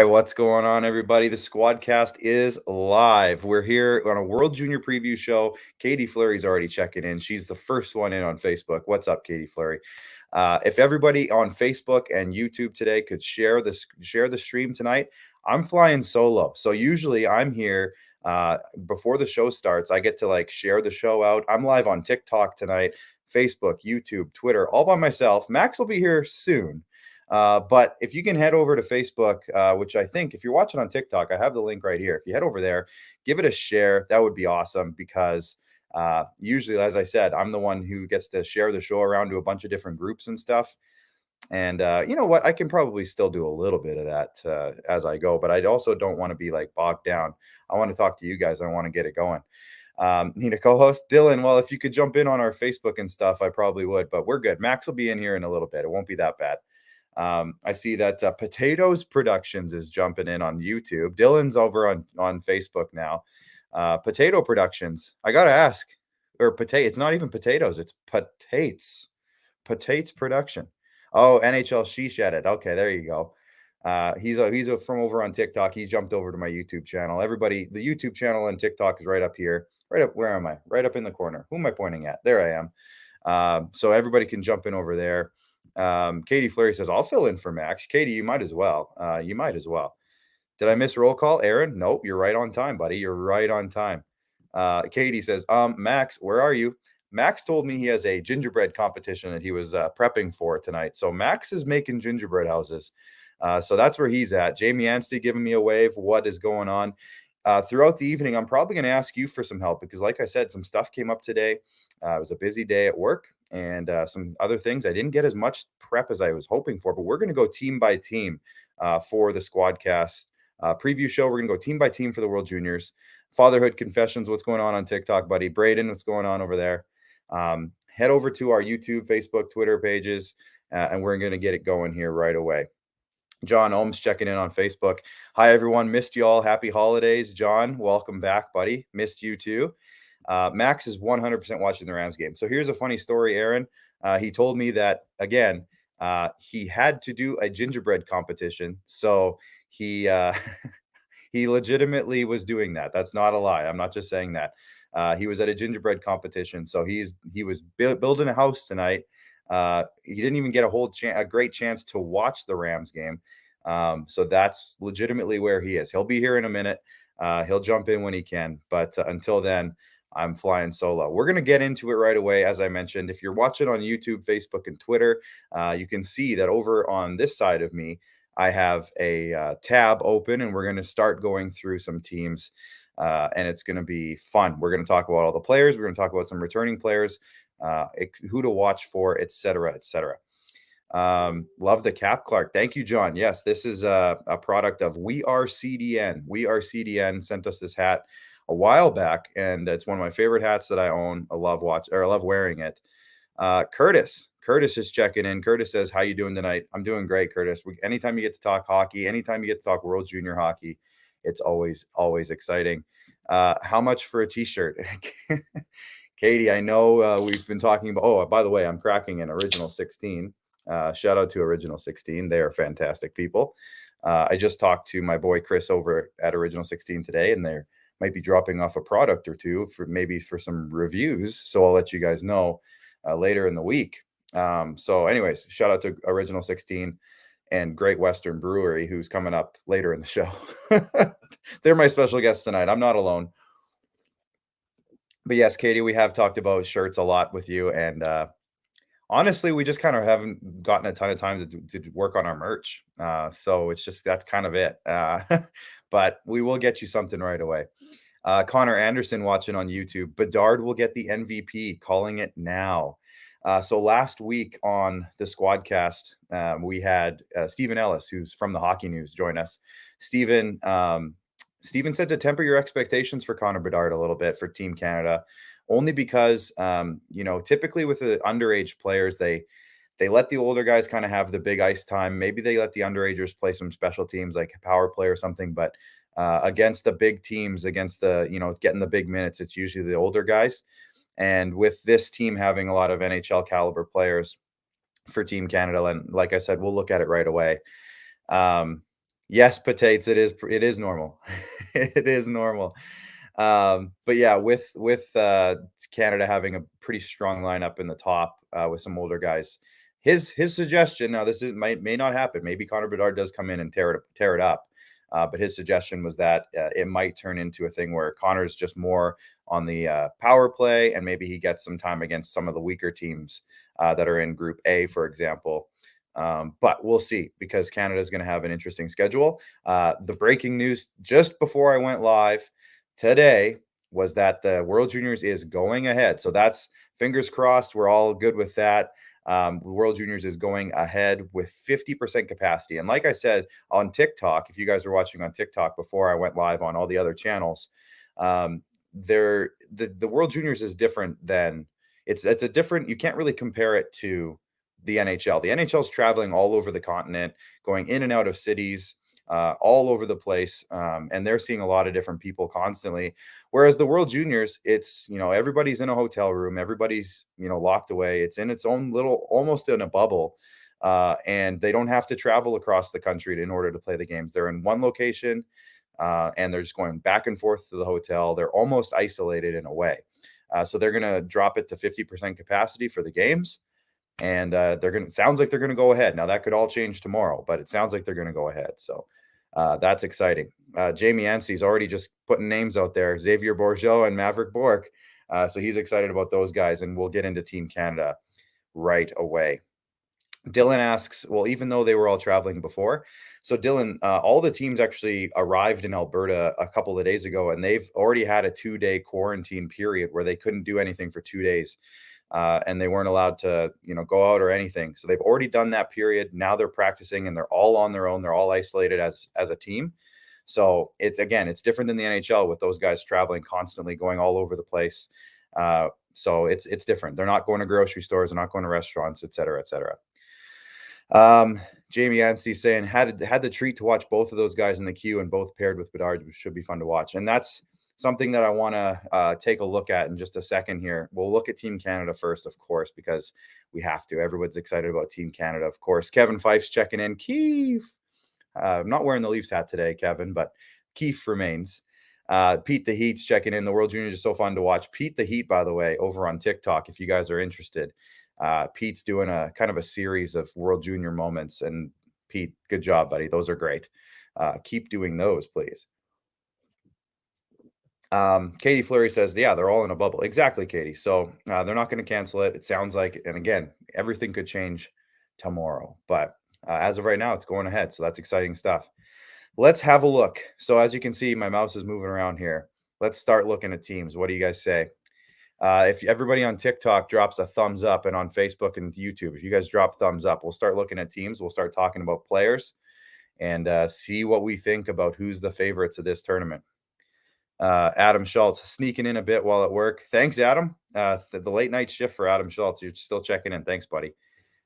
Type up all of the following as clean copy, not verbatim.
right, what's going on, everybody? The SquadCast is live. We're here on a World Junior preview show. Katie Fleury's already checking in. She's the first one in on Facebook. What's up, Katie Fleury? If everybody on Facebook and YouTube today could share the stream tonight, I'm flying solo. So usually I'm here before the show starts. I get to share the show out. I'm live on TikTok tonight, Facebook, YouTube, Twitter, all by myself. Max will be here soon. But if you can head over to Facebook, which I think if you're watching on TikTok, I have the link right here. If you head over there, give it a share. That would be awesome because usually, as I said, I'm the one who gets to share the show around to a bunch of different groups and stuff. And you know what? I can probably still do a little bit of that as I go, but I also don't want to be bogged down. I want to talk to you guys. I want to get it going. Need a co-host, Dylan. Well, if you could jump in on our Facebook and stuff, I probably would, but we're good. Max will be in here in a little bit. It won't be that bad. I see that Potatoes Productions is jumping in on YouTube. Dylan's over on Facebook now. Potato Productions. I gotta ask, or potato. It's not even potatoes. It's Patates. Patates Production. Oh, NHL Sheesh Edit. Okay, there you go. He's from over on TikTok. He jumped over to my YouTube channel. Everybody, the YouTube channel and TikTok is right up here. Right up. Where am I? Right up in the corner. Who am I pointing at? There I am. So everybody can jump in over there. Katie Fleury says, I'll fill in for Max. Katie, you might as well. Did I miss roll call? Aaron? Nope, you're right on time, buddy. You're right on time. Katie says, Max, where are you? Max told me he has a gingerbread competition that he was prepping for tonight. So Max is making gingerbread houses. So that's where he's at. Jamie Anstey giving me a wave. What is going on? Throughout the evening, I'm probably going to ask you for some help because, like I said, some stuff came up today. It was a busy day at work and some other things. I didn't get as much prep as I was hoping for, but we're going to go team by team for the SquadCast preview show. We're going to go team by team for the World Juniors. Fatherhood Confessions, what's going on TikTok, buddy? Braden, what's going on over there? Head over to our YouTube, Facebook, Twitter pages, and we're going to get it going here right away. John Ohms checking in on Facebook. Hi, everyone. Missed you all. Happy holidays. John, welcome back, buddy. Missed you too. Max is 100% watching the Rams game. So here's a funny story, Aaron. He told me that, again, he had to do a gingerbread competition. So he he legitimately was doing that. That's not a lie. I'm not just saying that. He was at a gingerbread competition. So he was building a house tonight. He didn't even get a great chance to watch the Rams game. So that's legitimately where he is. He'll be here in a minute. He'll jump in when he can. But until then, I'm flying solo. We're going to get into it right away. As I mentioned, if you're watching on YouTube, Facebook, and Twitter, you can see that over on this side of me, I have a tab open, and we're going to start going through some teams, and it's going to be fun. We're going to talk about all the players. We're going to talk about some returning players, who to watch for, etc., etc. Love the cap, Clark. Thank you, John. Yes, this is a product of We Are CDN. We Are CDN sent us this hat a while back, and it's one of my favorite hats that I own. I love wearing it. Curtis is checking in. Curtis says, how you doing tonight? I'm doing great, Curtis. Anytime you get to talk hockey, anytime you get to talk World Junior hockey, it's always exciting. How much for a t-shirt? Katie, I know we've been talking about, oh, by the way, I'm cracking an Original 16. Shout out to Original 16. They are fantastic people. I just talked to my boy Chris over at Original 16 today, and they're might be dropping off a product or two for some reviews. So I'll let you guys know later in the week. So anyways, shout out to Original 16 and Great Western Brewery, who's coming up later in the show. They're my special guests tonight. I'm not alone. But yes, Katie, we have talked about shirts a lot with you. And honestly, we just kind of haven't gotten a ton of time to work on our merch. So it's just, that's kind of it. But we will get you something right away. Connor Anderson watching on YouTube. Bedard will get the MVP, calling it now. So last week on the SquadCast, we had Stephen Ellis, who's from the Hockey News, join us. Stephen said to temper your expectations for Connor Bedard a little bit for Team Canada, only because, typically with the underage players, they let the older guys kind of have the big ice time. Maybe they let the underagers play some special teams like a power play or something, but against the big teams, against the, getting the big minutes, it's usually the older guys. And with this team having a lot of NHL caliber players for Team Canada, and like I said, we'll look at it right away. Yes, Patates, it is normal. It is normal. But yeah, with Canada having a pretty strong lineup in the top, with some older guys, his suggestion, now this is may not happen. Maybe Connor Bedard does come in and tear it up. But his suggestion was that it might turn into a thing where Connor's just more on the power play, and maybe he gets some time against some of the weaker teams that are in Group A, for example. But we'll see, because Canada is going to have an interesting schedule. The breaking news just before I went live today was that the World Juniors is going ahead. So that's fingers crossed. We're all good with that. World Juniors is going ahead with 50% capacity. And like I said on TikTok, if you guys were watching on TikTok before I went live on all the other channels, the World Juniors is different than it's a different. You can't really compare it to the NHL. The NHL is traveling all over the continent, going in and out of cities, all over the place, and they're seeing a lot of different people constantly. Whereas the World Juniors, it's, everybody's in a hotel room, everybody's, locked away. It's in its own little, almost in a bubble, and they don't have to travel across the country in order to play the games. They're in one location, and they're just going back and forth to the hotel. They're almost isolated in a way. So they're going to drop it to 50% capacity for the games. And sounds like they're going to go ahead. Now that could all change tomorrow, but it sounds like they're going to go ahead. So that's exciting. Jamie Yancey's already just putting names out there, Xavier Bourgeau and Maverick Bork. So he's excited about those guys, and we'll get into Team Canada right away. Dylan asks, well, even though they were all traveling before, so Dylan, all the teams actually arrived in Alberta a couple of days ago, and they've already had a 2-day quarantine period where they couldn't do anything for 2 days. And they weren't allowed to, go out or anything. So they've already done that period. Now they're practicing, and they're all on their own. They're all isolated as a team. So it's different than the NHL with those guys traveling constantly, going all over the place. So it's different. They're not going to grocery stores. They're not going to restaurants, et cetera, et cetera. Jamie Yancey saying had the treat to watch both of those guys in the queue, and both paired with Bedard, which should be fun to watch. And that's something that I want to take a look at in just a second here. We'll look at Team Canada first, of course, because we have to. Everyone's excited about Team Canada, of course. Kevin Fife's checking in. Keefe. I'm not wearing the Leafs hat today, Kevin, but Keefe remains. Pete the Heat's checking in. The World Juniors is so fun to watch. Pete the Heat, by the way, over on TikTok, if you guys are interested. Pete's doing a kind of a series of World Junior moments. And Pete, good job, buddy. Those are great. Keep doing those, please. Katie Fleury says, yeah, they're all in a bubble. Exactly, Katie. So they're not going to cancel it. It sounds like, and again, everything could change tomorrow, but as of right now, it's going ahead. So that's exciting stuff. Let's have a look. So as you can see, my mouse is moving around here. Let's start looking at teams. What do you guys say? If everybody on TikTok drops a thumbs up, and on Facebook and YouTube, if you guys drop thumbs up, we'll start looking at teams. We'll start talking about players, and see what we think about who's the favorites of this tournament. Adam Schultz sneaking in a bit while at work. Thanks, Adam. The late night shift for Adam Schultz. You're still checking in. Thanks, buddy.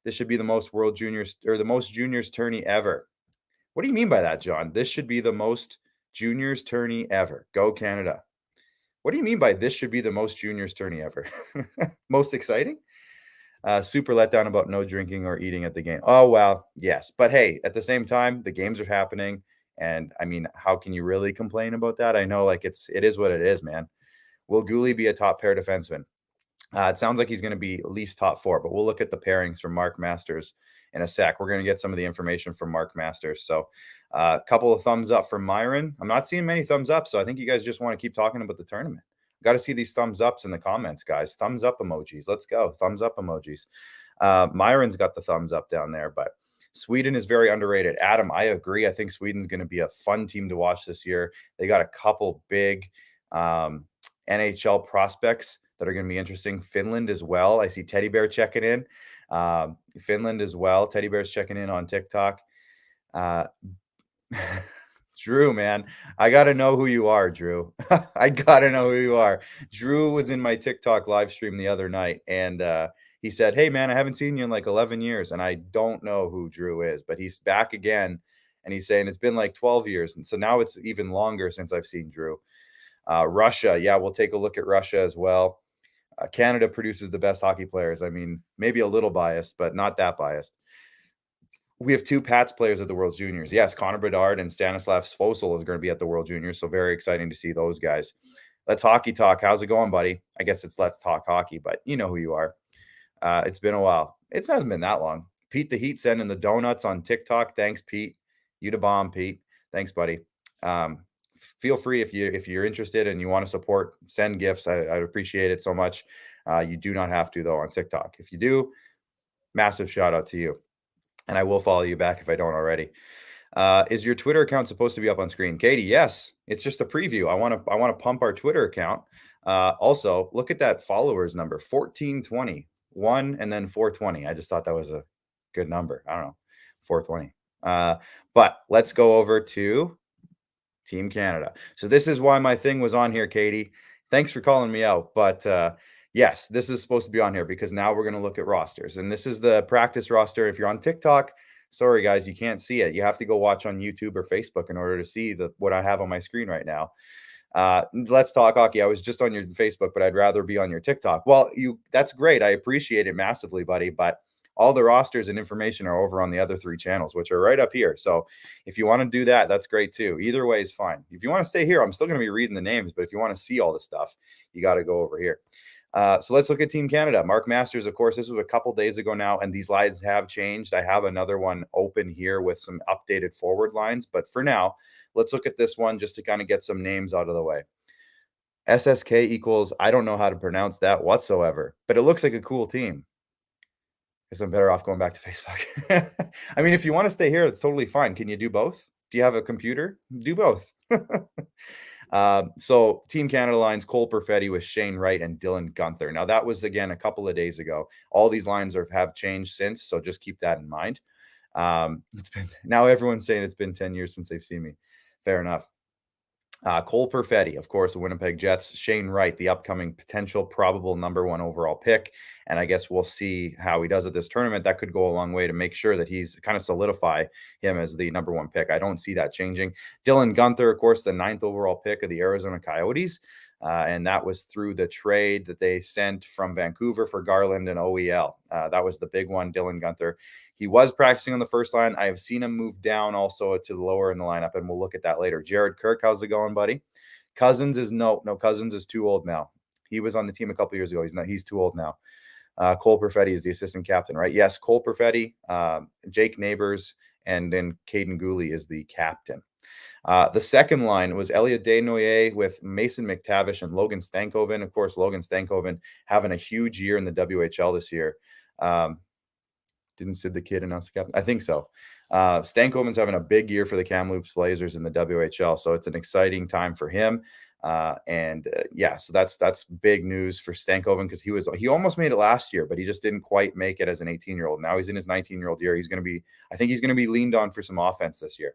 This should be the most World Juniors, or the most Juniors tourney ever. What do you mean by that, John? This should be the most Juniors tourney ever. Go Canada. What do you mean by this should be the most Juniors tourney ever? Most exciting? Super letdown about no drinking or eating at the game. Oh, well, yes. But hey, at the same time, the games are happening. And I mean, how can you really complain about that? I know, like, it is what it is, man. Will Gulley be a top pair defenseman? It sounds like he's going to be at least top 4, but we'll look at the pairings from Mark Masters in a sec. We're going to get some of the information from Mark Masters. So a couple of thumbs up from Myron. I'm not seeing many thumbs up, so I think you guys just want to keep talking about the tournament. Got to see these thumbs ups in the comments, guys. Thumbs up emojis. Let's go. Thumbs up emojis. Myron's got the thumbs up down there, but Sweden is very underrated. Adam, I agree. I think Sweden's going to be a fun team to watch this year. They got a couple big NHL prospects that are going to be interesting. Finland as well. I see Teddy Bear checking in. Finland as well. Teddy Bear's checking in on TikTok. Drew, man, I got to know who you are, Drew. I got to know who you are. Drew was in my TikTok live stream the other night, and he said, hey, man, I haven't seen you in like 11 years, and I don't know who Drew is, but he's back again, and he's saying it's been like 12 years, and so now it's even longer since I've seen Drew. Russia, yeah, we'll take a look at Russia as well. Canada produces the best hockey players. I mean, maybe a little biased, but not that biased. We have 2 Pats players at the World Juniors. Yes, Connor Bedard and Stanislav Svosel is going to be at the World Juniors, so very exciting to see those guys. Let's hockey talk. How's it going, buddy? I guess it's Let's Talk Hockey, but you know who you are. It's been a while. It hasn't been that long. Pete the Heat sending the donuts on TikTok. Thanks, Pete. You the bomb, Pete. Thanks, buddy. Feel free if you're interested and you want to support, send gifts. I'd appreciate it so much. You do not have to though on TikTok. If you do, massive shout out to you. And I will follow you back if I don't already. Is your Twitter account supposed to be up on screen? Katie, yes. It's just a preview. I want to pump our Twitter account. Also, look at that followers number, 1420. 1 and then 420. I just thought that was a good number. I don't know, 420. But let's go over to Team Canada. So this is why my thing was on here, Katie. Thanks for calling me out. But yes, this is supposed to be on here because now we're going to look at rosters. And this is the practice roster. If you're on TikTok, sorry, guys, you can't see it. You have to go watch on YouTube or Facebook in order to see what I have on my screen right now. Let's Talk Hockey. I was just on your Facebook, but I'd rather be on your TikTok. Well, that's great. I appreciate it massively, buddy. But all the rosters and information are over on the other 3 channels, which are right up here. So if you want to do that, that's great too. Either way is fine. If you want to stay here, I'm still going to be reading the names, but if you want to see all the stuff, you got to go over here. So let's look at Team Canada. Mark Masters, of course, this was a couple days ago now, and these lines have changed. I have another one open here with some updated forward lines, but for now, let's look at this one just to kind of get some names out of the way. SSK equals, I don't know how to pronounce that whatsoever, but it looks like a cool team. Guess I'm better off going back to Facebook. I mean, if you want to stay here, it's totally fine. Can you do both? Do you have a computer? Do both. So Team Canada lines, Cole Perfetti with Shane Wright and Dylan Gunther. Now that was, again, a couple of days ago. All these lines have changed since, so just keep that in mind. Now everyone's saying it's been 10 years since they've seen me. Fair enough. Cole Perfetti, of course, the Winnipeg Jets. Shane Wright, the upcoming potential probable #1 overall pick. And I guess we'll see how he does at this tournament. That could go a long way to make sure that he's kind of solidify him as the #1 pick. I don't see that changing. Dylan Gunther, of course, the 9th overall pick of the Arizona Coyotes. And that was through the trade that they sent from Vancouver for Garland and OEL. That was the big one, Dylan Gunther. He was practicing on the first line. I have seen him move down also to the lower in the lineup, and we'll look at that later. Jared Kirk, how's it going, buddy? Cousins is no, Cousins is too old now. He was on the team a couple years ago. He's too old now. Cole Perfetti is the assistant captain, right? Yes, Cole Perfetti, Jake Neighbors, and then Caden Gulley is the captain. The second line was Elliot Desnoyers with Mason McTavish and Logan Stankoven. Of course, Logan Stankoven having a huge year in the WHL this year. Didn't Sid the Kid announce the captain? I think so. Stankoven's having a big year for the Kamloops Blazers in the WHL, so it's an exciting time for him. Yeah, so that's big news for Stankoven because he almost made it last year, but he just didn't quite make it as an 18-year-old. Now he's in his 19-year-old year. I think he's going to be leaned on for some offense this year.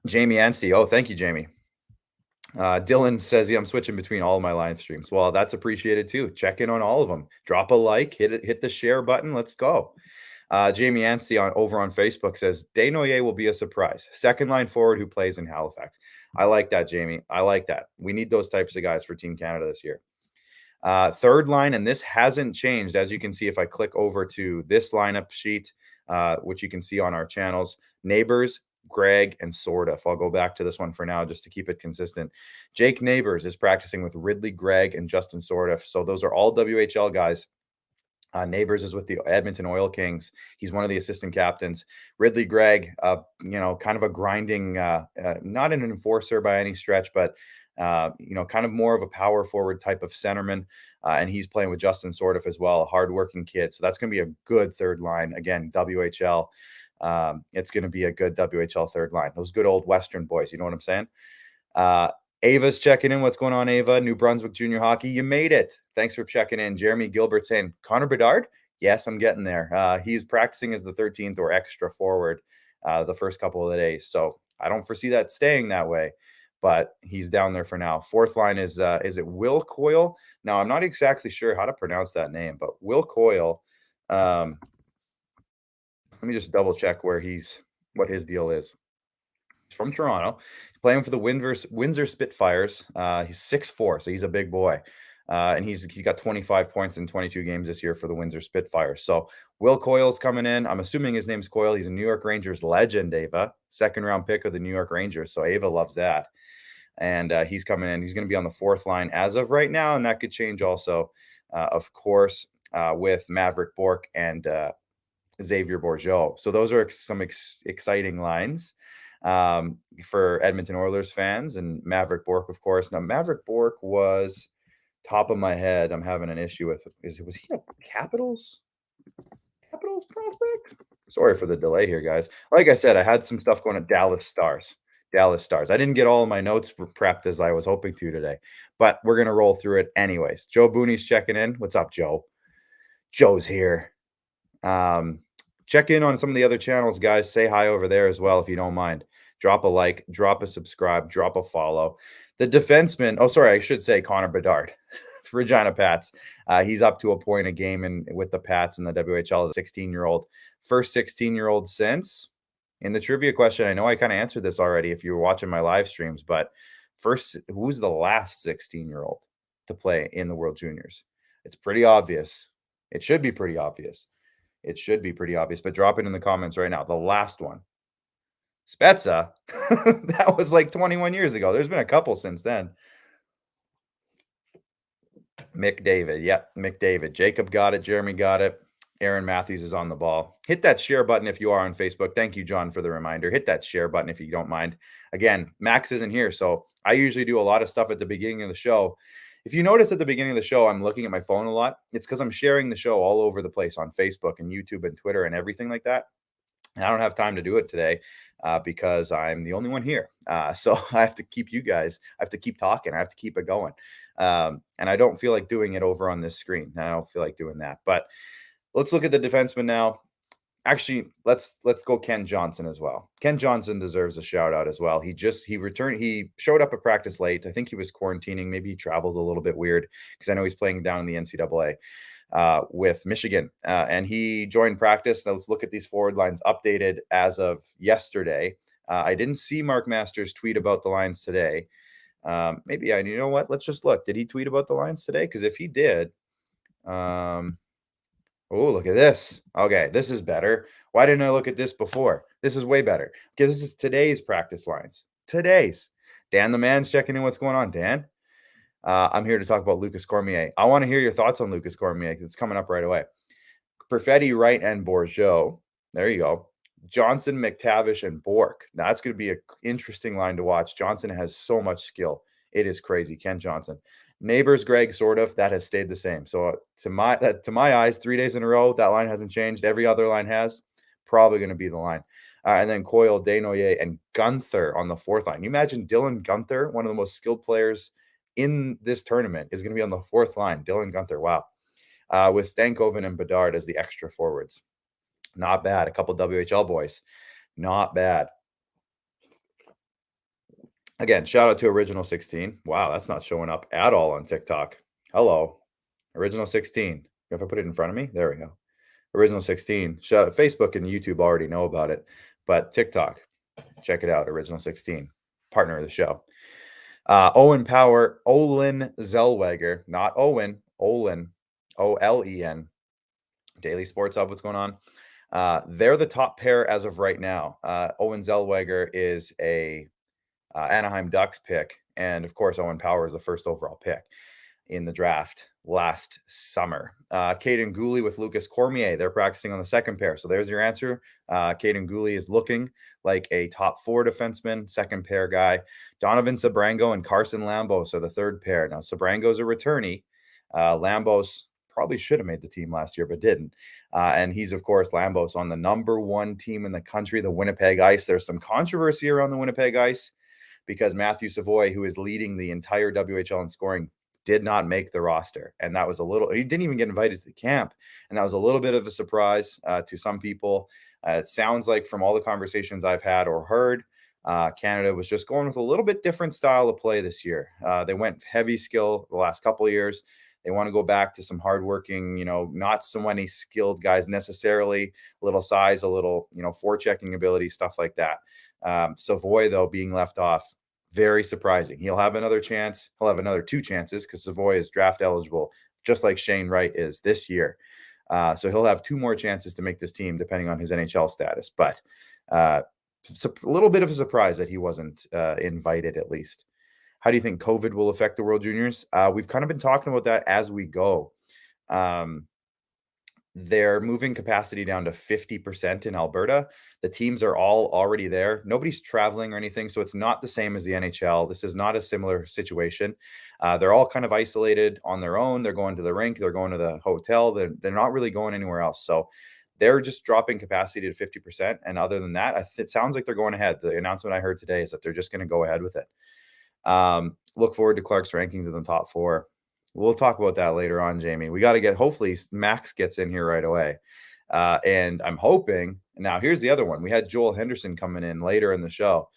Jamie Anstey. Oh, thank you, Jamie. Dylan says, yeah, I'm switching between all of my live streams. Well, that's appreciated too. Check in on all of them. Drop a like, hit the share button. Let's go. Jamie Anstey over on Facebook says, Desnoyers will be a surprise. Second line forward who plays in Halifax. I like that, Jamie. I like that. We need those types of guys for Team Canada this year. Third line, and this hasn't changed. As you can see, if I click over to this lineup sheet, which you can see on our channels, Neighbors, Greg, and Sorda. I'll go back to this one for now just to keep it consistent. Jake Neighbors is practicing with Ridley Gregg and Justin Sorda. So those are all WHL guys. Neighbors is with the Edmonton Oil Kings. He's one of the assistant captains. Ridley Gregg, kind of a grinding, not an enforcer by any stretch, but kind of more of a power forward type of centerman. And he's playing with Justin Sorda as well, a hardworking kid. So that's going to be a good third line. Again, WHL. It's going to be a good WHL third line. Those good old Western boys. You know what I'm saying? Ava's checking in. What's going on, Ava? New Brunswick Junior Hockey. You made it. Thanks for checking in. Jeremy Gilbert saying, Connor Bedard? Yes, I'm getting there. He's practicing as the 13th or extra forward the first couple of days. So I don't foresee that staying that way, but he's down there for now. Fourth line is it Will Coyle? Now, I'm not exactly sure how to pronounce that name, but Will Coyle, let me just double check what his deal is. He's from Toronto. He's playing for the Windsor Spitfires. He's 6'4", so he's a big boy. And he got 25 points in 22 games this year for the Windsor Spitfires. So Will Coyle's coming in. I'm assuming his name's Coyle. He's a New York Rangers legend, Ava. Second-round pick of the New York Rangers. So Ava loves that. And he's coming in. He's going to be on the fourth line as of right now, and that could change also, of course, with Maverick Bourque and Xavier Bourgeau. So those are some exciting lines for Edmonton Oilers fans, and Maverick Bourque, of course. Now, Maverick Bourque was, top of my head, I'm having an issue with. Was he a Capitals prospect? Sorry for the delay here, guys. Like I said, I had some stuff going at Dallas Stars. I didn't get all of my notes prepped as I was hoping to today, but we're going to roll through it anyways. Joe Booney's checking in. What's up, Joe? Joe's here. Check in on some of the other channels, guys. Say hi over there as well if you don't mind. Drop a like, drop a subscribe, drop a follow. The defenseman, I should say Connor Bedard, Regina Pats. He's up to a point a game with the Pats in the WHL as a 16-year-old. First 16-year-old since. In the trivia question, I know I kind of answered this already if you were watching my live streams, but first, who's the last 16-year-old to play in the World Juniors? It's pretty obvious. It should be pretty obvious. But drop it in the comments right now. The last one. Spezza. That was like 21 years ago. There's been a couple since then. McDavid. Yep, McDavid. Jacob got it. Jeremy got it. Aaron Matthews is on the ball. Hit that share button if you are on Facebook. Thank you, John, for the reminder. Hit that share button if you don't mind. Again, Max isn't here, so I usually do a lot of stuff at the beginning of the show. If you notice at the beginning of the show, I'm looking at my phone a lot. It's because I'm sharing the show all over the place on Facebook and YouTube and Twitter and everything like that. And I don't have time to do it today because I'm the only one here. So I have to keep you guys. I have to keep talking. I have to keep it going. And I don't feel like doing it over on this screen. I don't feel like doing that. But let's look at the defenseman now. Actually, let's go Ken Johnson as well. Ken Johnson deserves a shout out as well. He returned. He showed up at practice late. I think he was quarantining. Maybe he traveled a little bit weird because I know he's playing down in the NCAA with Michigan. And he joined practice. Now let's look at these forward lines updated as of yesterday. I didn't see Mark Masters tweet about the lines today. You know what? Let's just look. Did he tweet about the lines today? Because if he did, oh, look at this. Okay, this is better. Why didn't I look at this before? This is way better. Okay, this is today's practice lines. Today's. Dan the man's checking in. What's going on, Dan? I'm here to talk about Lucas Cormier. I want to hear your thoughts on Lucas Cormier. It's coming up right away. Perfetti, Wright, and Bourgeau. There you go. Johnson, McTavish, and Bourque. Now, that's going to be an interesting line to watch. Johnson has so much skill. It is crazy. Ken Johnson. Neighbors, Greg, sort of. That has stayed the same. So to my eyes, 3 days in a row, that line hasn't changed. Every other line has. Probably going to be the line. And then Coyle, Desnoyers, and Gunther on the fourth line. You imagine Dylan Gunther, one of the most skilled players in this tournament, is going to be on the fourth line. Dylan Gunther, wow. With Stankoven and Bedard as the extra forwards. Not bad. A couple WHL boys. Not bad. Again, shout out to Original 16. Wow, that's not showing up at all on TikTok. Hello, Original 16. If I put it in front of me, there we go. Original 16. Shout out. Facebook and YouTube already know about it, but TikTok, check it out. Original 16, partner of the show. Owen Power, Olin Zellweger, not Owen, Olin, Olen. Daily Sports Hub, what's going on? They're the top pair as of right now. Owen Zellweger is a Anaheim Ducks pick. And of course, Owen Power is the first overall pick in the draft last summer. Caden Gulley with Lucas Cormier. They're practicing on the second pair. So there's your answer. Caden Gulley is looking like a top four defenseman, second pair guy. Donovan Sabrango and Carson Lambos are the third pair. Now, Sabrango's a returnee. Lambos probably should have made the team last year, but didn't. And he's, of course, Lambos on the number one team in the country, the Winnipeg Ice. There's some controversy around the Winnipeg Ice because Matthew Savoy, who is leading the entire WHL in scoring, did not make the roster. And that was he didn't even get invited to the camp. And that was a little bit of a surprise to some people. It sounds like from all the conversations I've had or heard, Canada was just going with a little bit different style of play this year. They went heavy skill the last couple of years. They want to go back to some hardworking, not so many skilled guys necessarily, a little size, a little, forechecking ability, stuff like that. Savoy, though, being left off, very surprising. He'll have another chance. He'll have another 2 chances because Savoy is draft eligible, just like Shane Wright is this year. So he'll have 2 more chances to make this team, depending on his NHL status. But it's a little bit of a surprise that he wasn't invited, at least. How do you think COVID will affect the World Juniors? We've kind of been talking about that as we go. They're moving capacity down to 50% in Alberta. The teams are all already there. Nobody's traveling or anything, so it's not the same as the NHL. This is not a similar situation. They're all kind of isolated on their own. They're going to the rink. They're going to the hotel. They're not really going anywhere else. So they're just dropping capacity to 50%. And other than that, it sounds like they're going ahead. The announcement I heard today is that they're just going to go ahead with it. Look forward to Clark's rankings in the top 4. We'll talk about that later on, Jamie. We got to hopefully Max gets in here right away. And I'm hoping, now here's the other one. We had Joel Henderson coming in later in the show.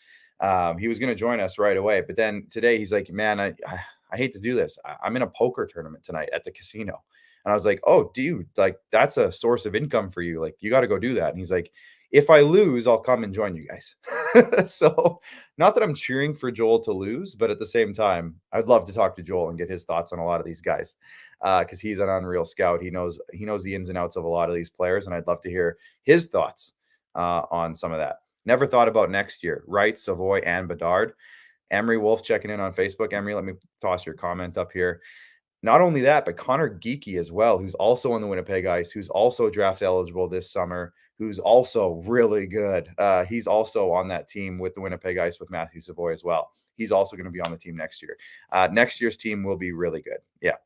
He was going to join us right away. But then today he's like, man, I hate to do this. I'm in a poker tournament tonight at the casino. And I was like, oh, dude, like that's a source of income for you. Like you got to go do that. And he's like, if I lose, I'll come and join you guys. So not that I'm cheering for Joel to lose, but at the same time, I'd love to talk to Joel and get his thoughts on a lot of these guys because he's an unreal scout. He knows the ins and outs of a lot of these players, and I'd love to hear his thoughts on some of that. Never thought about next year. Wright, Savoy, and Bedard. Emery Wolf checking in on Facebook. Emery, let me toss your comment up here. Not only that, but Connor Geeky as well, who's also on the Winnipeg Ice, who's also draft eligible this summer, who's also really good. He's also on that team with the Winnipeg Ice with Matthew Savoy as well. He's also going to be on the team next year. Next year's team will be really good. Yeah.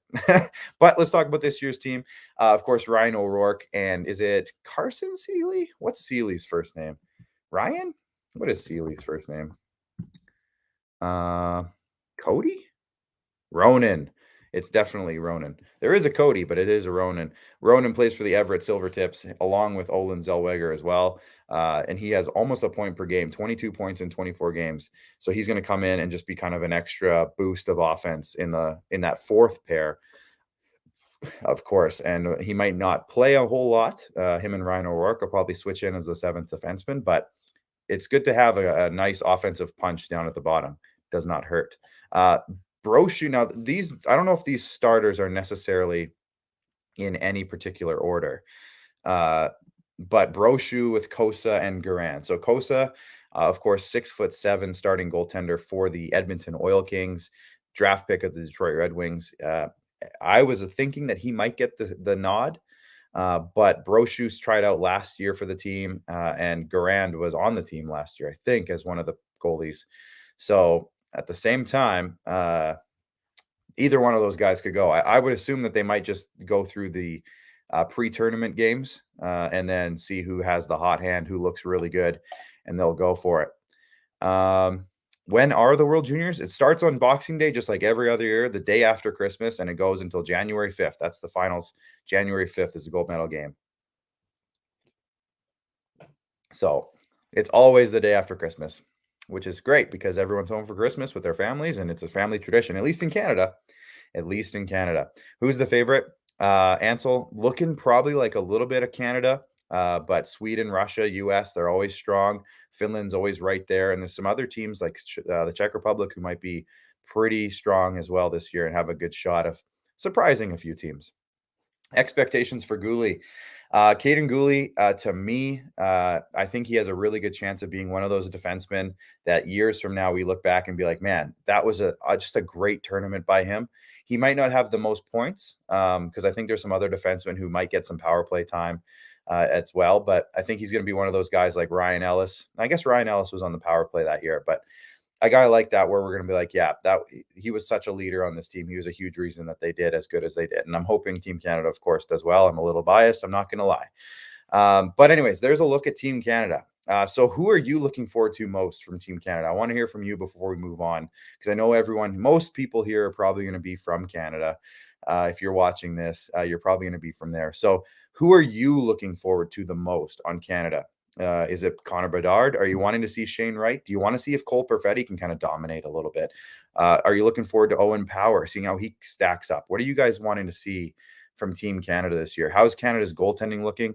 But let's talk about this year's team. Of course, Ryan O'Rourke. And is it Carson Seeley? What's Seeley's first name? Ryan? What is Seeley's first name? Cody? Ronan. It's definitely Ronan. There is a Cody, but it is a Ronan. Ronan plays for the Everett Silvertips along with Olin Zellweger as well. And he has almost a point per game, 22 points in 24 games. So he's going to come in and just be kind of an extra boost of offense in that 4th pair, of course. And he might not play a whole lot. Him and Ryan O'Rourke will probably switch in as the 7th defenseman, but it's good to have a nice offensive punch down at the bottom. Does not hurt. Brochu, now these, I don't know if these starters are necessarily in any particular order, but Brochu with Costa and Garand. So Costa, of course, 6'7" starting goaltender for the Edmonton Oil Kings, draft pick of the Detroit Red Wings. I was thinking that he might get the nod, but Brochu's tried out last year for the team, and Garand was on the team last year, I think, as one of the goalies. So at the same time, either one of those guys could go. I would assume that they might just go through the pre-tournament games and then see who has the hot hand, who looks really good, and they'll go for it. When are the World Juniors? It starts on Boxing Day, just like every other year, the day after Christmas, and it goes until January 5th. That's the finals. January 5th is the gold medal game. So it's always the day after Christmas, which is great because everyone's home for Christmas with their families, and it's a family tradition, at least in Canada. At least in Canada. Who's the favorite? Ansel, looking probably like a little bit of Canada, but Sweden, Russia, US, they're always strong. Finland's always right there. And there's some other teams like the Czech Republic who might be pretty strong as well this year and have a good shot of surprising a few teams. Expectations for Gulley. Caden Gulley, to me, I think he has a really good chance of being one of those defensemen that years from now we look back and be like, man, that was just a great tournament by him. He might not have the most points because I think there's some other defensemen who might get some power play time as well. But I think he's going to be one of those guys like Ryan Ellis. I guess Ryan Ellis was on the power play that year, but a guy like that where we're going to be like, yeah, that he was such a leader on this team. He was a huge reason that they did as good as they did. And I'm hoping Team Canada, of course, does well. I'm a little biased. I'm not going to lie. But anyways, there's a look at Team Canada. So who are you looking forward to most from Team Canada? I want to hear from you before we move on, because I know most people here are probably going to be from Canada. If you're watching this, you're probably going to be from there. So who are you looking forward to the most on Canada? Is it Connor Bedard? Are you wanting to see Shane Wright? Do you want to see if Cole Perfetti can kind of dominate a little bit? Are you looking forward to Owen Power, seeing how he stacks up? What are you guys wanting to see from Team Canada this year? How's Canada's goaltending looking?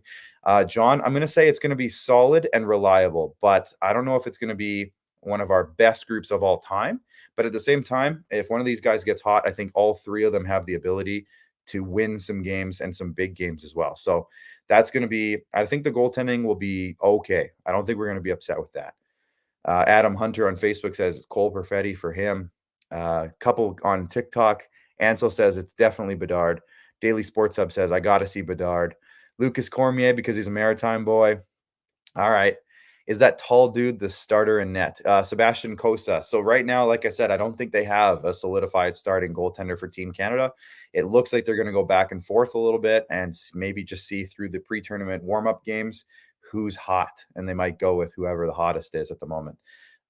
John, I'm going to say it's going to be solid and reliable, but I don't know if it's going to be one of our best groups of all time. But at the same time, if one of these guys gets hot, I think all three of them have the ability to win some games and some big games as well. So that's going to be, I think the goaltending will be okay. I don't think we're going to be upset with that. Adam Hunter on Facebook says it's Cole Perfetti for him. Couple on TikTok. Ansel says it's definitely Bedard. Daily Sports Hub says I got to see Bedard. Lucas Cormier because he's a Maritime boy. All right. Is that tall dude the starter in net? Sebastian Costa. So right now, like I said, I don't think they have a solidified starting goaltender for Team Canada. It looks like they're going to go back and forth a little bit and maybe just see through the pre-tournament warm-up games who's hot, and they might go with whoever the hottest is at the moment.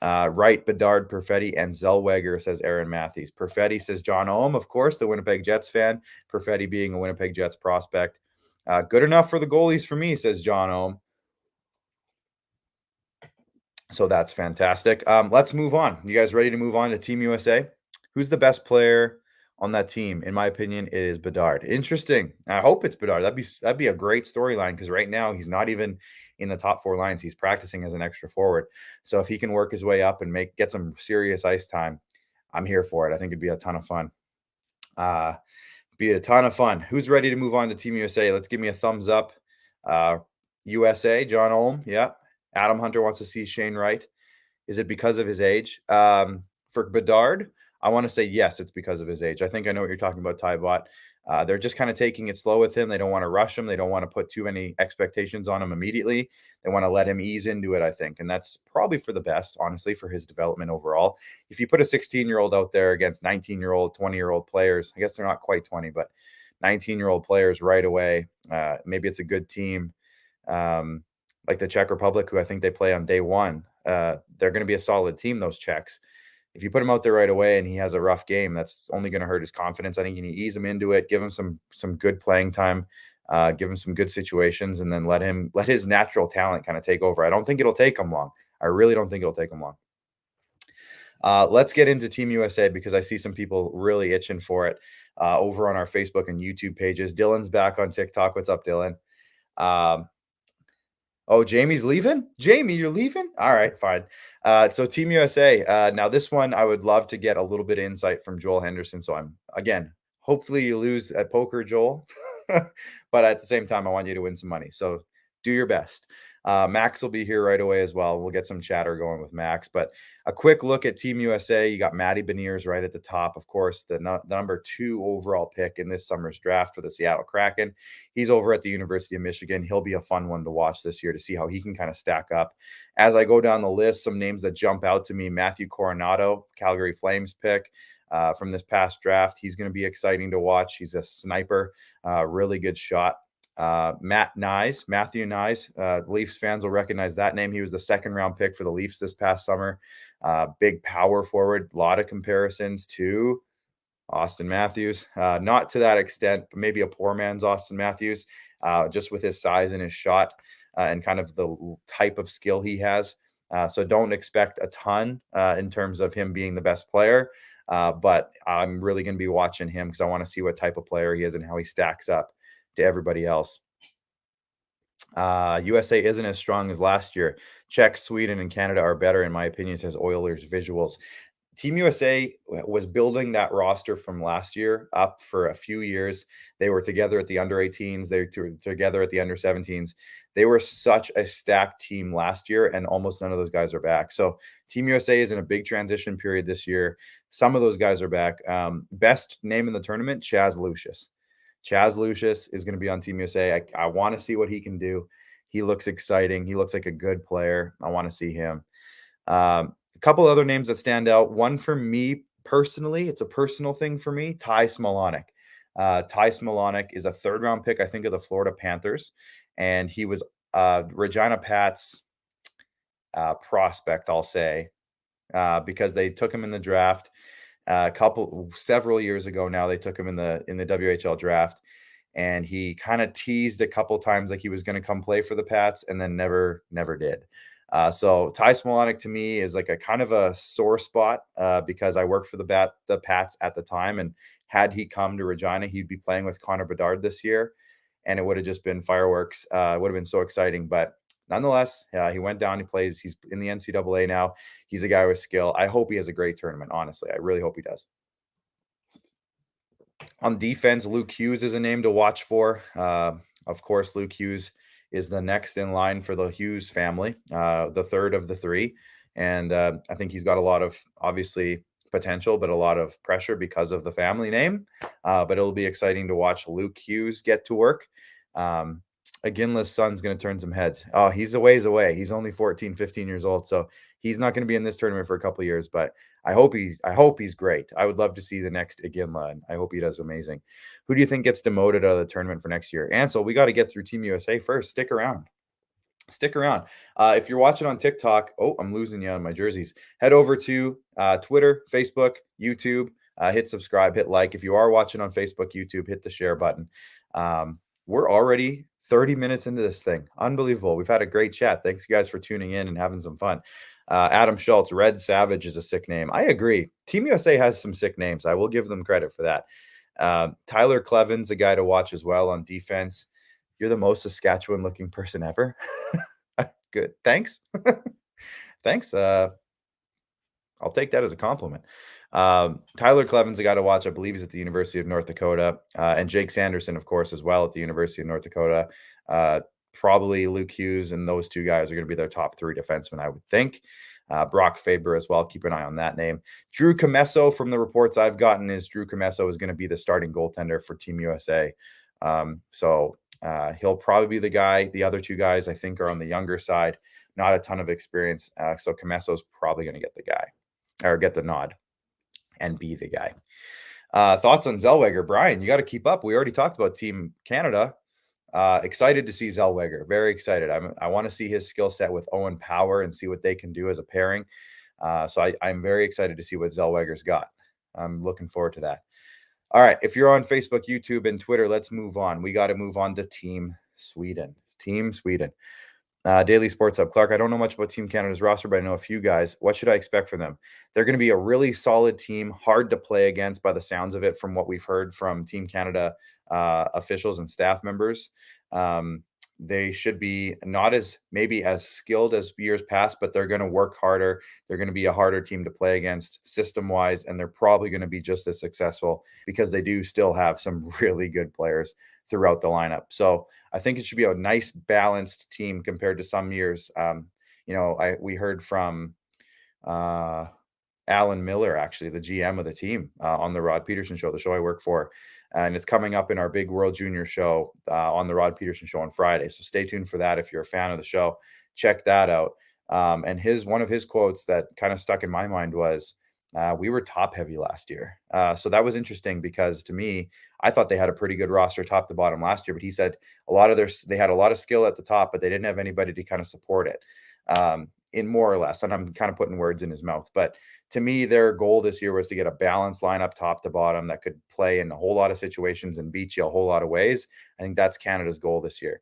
Wright, Bedard, Perfetti, and Zellweger, says Aaron Matthews. Perfetti, says John Ohm, of course, the Winnipeg Jets fan. Perfetti being a Winnipeg Jets prospect. Good enough for the goalies for me, says John Ohm. So that's fantastic. Let's move on. You guys ready to move on to Team USA? Who's the best player on that team? In my opinion, it is Bedard. Interesting. I hope it's Bedard. That'd be a great storyline because right now he's not even in the top 4 lines. He's practicing as an extra forward. So if he can work his way up and get some serious ice time, I'm here for it. I think it'd be a ton of fun. Be a ton of fun. Who's ready to move on to Team USA? Let's give me a thumbs up. USA, John Olm. Yeah. Adam Hunter wants to see Shane Wright. Is it because of his age? For Bedard, I want to say yes, it's because of his age. I think I know what you're talking about, Ty Bot. They're just kind of taking it slow with him. They don't want to rush him. They don't want to put too many expectations on him immediately. They want to let him ease into it, I think. And that's probably for the best, honestly, for his development overall. If you put a 16-year-old out there against 19-year-old, 20-year-old players, I guess they're not quite 20, but 19-year-old players right away, maybe it's a good team. Like the Czech Republic, who I think they play on day one, they're going to be a solid team, those Czechs. If you put him out there right away and he has a rough game, that's only going to hurt his confidence. I think you need to ease him into it, give him some good playing time, give him some good situations, and then let his natural talent kind of take over. I don't think it'll take him long. I really don't think it'll take him long. Let's get into Team USA because I see some people really itching for it over on our Facebook and YouTube pages. Dylan's back on TikTok. What's up, Dylan? Oh, Jamie's leaving? Jamie, you're leaving? All right, fine. So Team USA. Now, this one, I would love to get a little bit of insight from Joel Henderson. So hopefully you lose at poker, Joel. But at the same time, I want you to win some money. So do your best. Max will be here right away as well. We'll get some chatter going with Max. But a quick look at Team USA. You got Matty Beniers right at the top. Of course, the number 2 overall pick in this summer's draft for the Seattle Kraken. He's over at the University of Michigan. He'll be a fun one to watch this year to see how he can kind of stack up. As I go down the list, some names that jump out to me. Matthew Coronado, Calgary Flames pick from this past draft. He's going to be exciting to watch. He's a sniper, really good shot. Matthew Nyes, Leafs fans will recognize that name. He was the 2nd-round pick for the Leafs this past summer. Big power forward. A lot of comparisons to Austin Matthews. Not to that extent, but maybe a poor man's Austin Matthews, just with his size and his shot and kind of the type of skill he has. So don't expect a ton in terms of him being the best player. But I'm really going to be watching him because I want to see what type of player he is and how he stacks up to everybody else. USA isn't as strong as last year. Czech, Sweden, and Canada are better, in my opinion, says Oilers Visuals. Team USA was building that roster from last year up for a few years. They were together at the under 18s. They were together at the under 17s. They were such a stacked team last year, and almost none of those guys are back. So Team USA is in a big transition period this year. Some of those guys are back. Best name in the tournament, Chaz Lucius. Chaz Lucius is going to be on Team USA. I want to see what he can do. He looks exciting. He looks like a good player. I want to see him. A couple other names that stand out. One for me personally, it's a personal thing for me, Tais Malonic. Tais Malonic is a 3rd-round pick, I think, of the Florida Panthers. And he was Regina Pat's prospect, I'll say, because they took him in the draft. Several years ago now, they took him in the WHL draft, and he kind of teased a couple times like he was going to come play for the Pats, and then never did. So Tais Malonic to me is like a kind of a sore spot because I worked for the Pats at the time, and had he come to Regina, he'd be playing with Connor Bedard this year, and it would have just been fireworks. It would have been so exciting, but nonetheless, he went down. He's in the NCAA now. He's a guy with skill. I hope he has a great tournament. Honestly, I really hope he does. On defense, Luke Hughes is a name to watch for. Of course, Luke Hughes is the next in line for the Hughes family, the third of the three. And I think he's got a lot of, obviously, potential, but a lot of pressure because of the family name. But it'll be exciting to watch Luke Hughes get to work. Aginla's son's going to turn some heads. Oh, he's a ways away. He's only 14, 15 years old. So he's not going to be in this tournament for a couple of years, but I hope he's great. I would love to see the next Aginla, and I hope he does amazing. Who do you think gets demoted out of the tournament for next year? Ansel, we got to get through Team USA first. Stick around. If you're watching on TikTok, I'm losing you on my jerseys. Head over to Twitter, Facebook, YouTube. Hit subscribe, hit like. If you are watching on Facebook, YouTube, hit the share button. We're already 30 minutes into this thing. Unbelievable. We've had a great chat. Thanks, you guys, for tuning in and having some fun. Adam Schultz, Red Savage is a sick name. I agree. Team USA has some sick names. I will give them credit for that. Tyler Cleven's a guy to watch as well on defense. You're the most Saskatchewan-looking person ever. Good. Thanks. Thanks. I'll take that as a compliment. Tyler Cleven's a guy to watch. I believe he's at the University of North Dakota. And Jake Sanderson, of course, as well at the University of North Dakota. Probably Luke Hughes and those two guys are going to be their top three defensemen, I would think. Brock Faber as well. Keep an eye on that name. Drew Comesso, from the reports I've gotten, is Drew Comesso is going to be the starting goaltender for Team USA. He'll probably be the guy. The other two guys, I think, are on the younger side. Not a ton of experience. So Comesso's probably going to get the guy, or get the nod and be the guy. Thoughts on Zellweger? Brian, you got to keep up. We already talked about Team Canada. Excited to see Zellweger. Very excited. I want to see his skill set with Owen Power and see what they can do as a pairing. So I'm very excited to see what Zellweger's got. I'm looking forward to that. All right. If you're on Facebook, YouTube, and Twitter, let's move on. We got to move on to Team Sweden. Team Sweden. Daily Sports Hub. Clark, I don't know much about Team Canada's roster, but I know a few guys. What should I expect from them? They're going to be a really solid team, hard to play against by the sounds of it from what we've heard from Team Canada officials and staff members. They should be not as maybe as skilled as years past, but they're going to work harder. They're going to be a harder team to play against system-wise, and they're probably going to be just as successful because they do still have some really good players throughout the lineup. So I think it should be a nice balanced team compared to some years. We heard from Alan Miller, actually, the GM of the team, on the Rod Peterson show, the show I work for. And it's coming up in our big World Junior show on the Rod Peterson show on Friday. So stay tuned for that. If you're a fan of the show, check that out. And one of his quotes that kind of stuck in my mind was, we were top heavy last year. So that was interesting because to me, I thought they had a pretty good roster top to bottom last year, but he said they had a lot of skill at the top, but they didn't have anybody to kind of support it in more or less. And I'm kind of putting words in his mouth, but to me, their goal this year was to get a balanced lineup top to bottom that could play in a whole lot of situations and beat you a whole lot of ways. I think that's Canada's goal this year.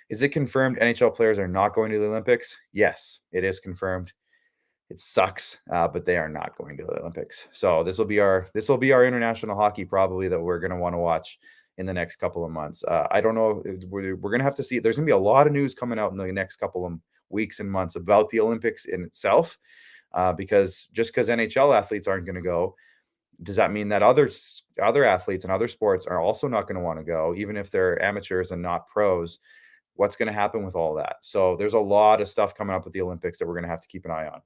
Is it confirmed NHL players are not going to the Olympics? Yes, it is confirmed. It sucks, but they are not going to the Olympics. So this will be our international hockey probably that we're going to want to watch in the next couple of months. I don't know. We're going to have to see. There's going to be a lot of news coming out in the next couple of weeks and months about the Olympics in itself. Because just because NHL athletes aren't going to go, does that mean that other athletes and other sports are also not going to want to go, even if they're amateurs and not pros? What's going to happen with all that? So there's a lot of stuff coming up with the Olympics that we're going to have to keep an eye on.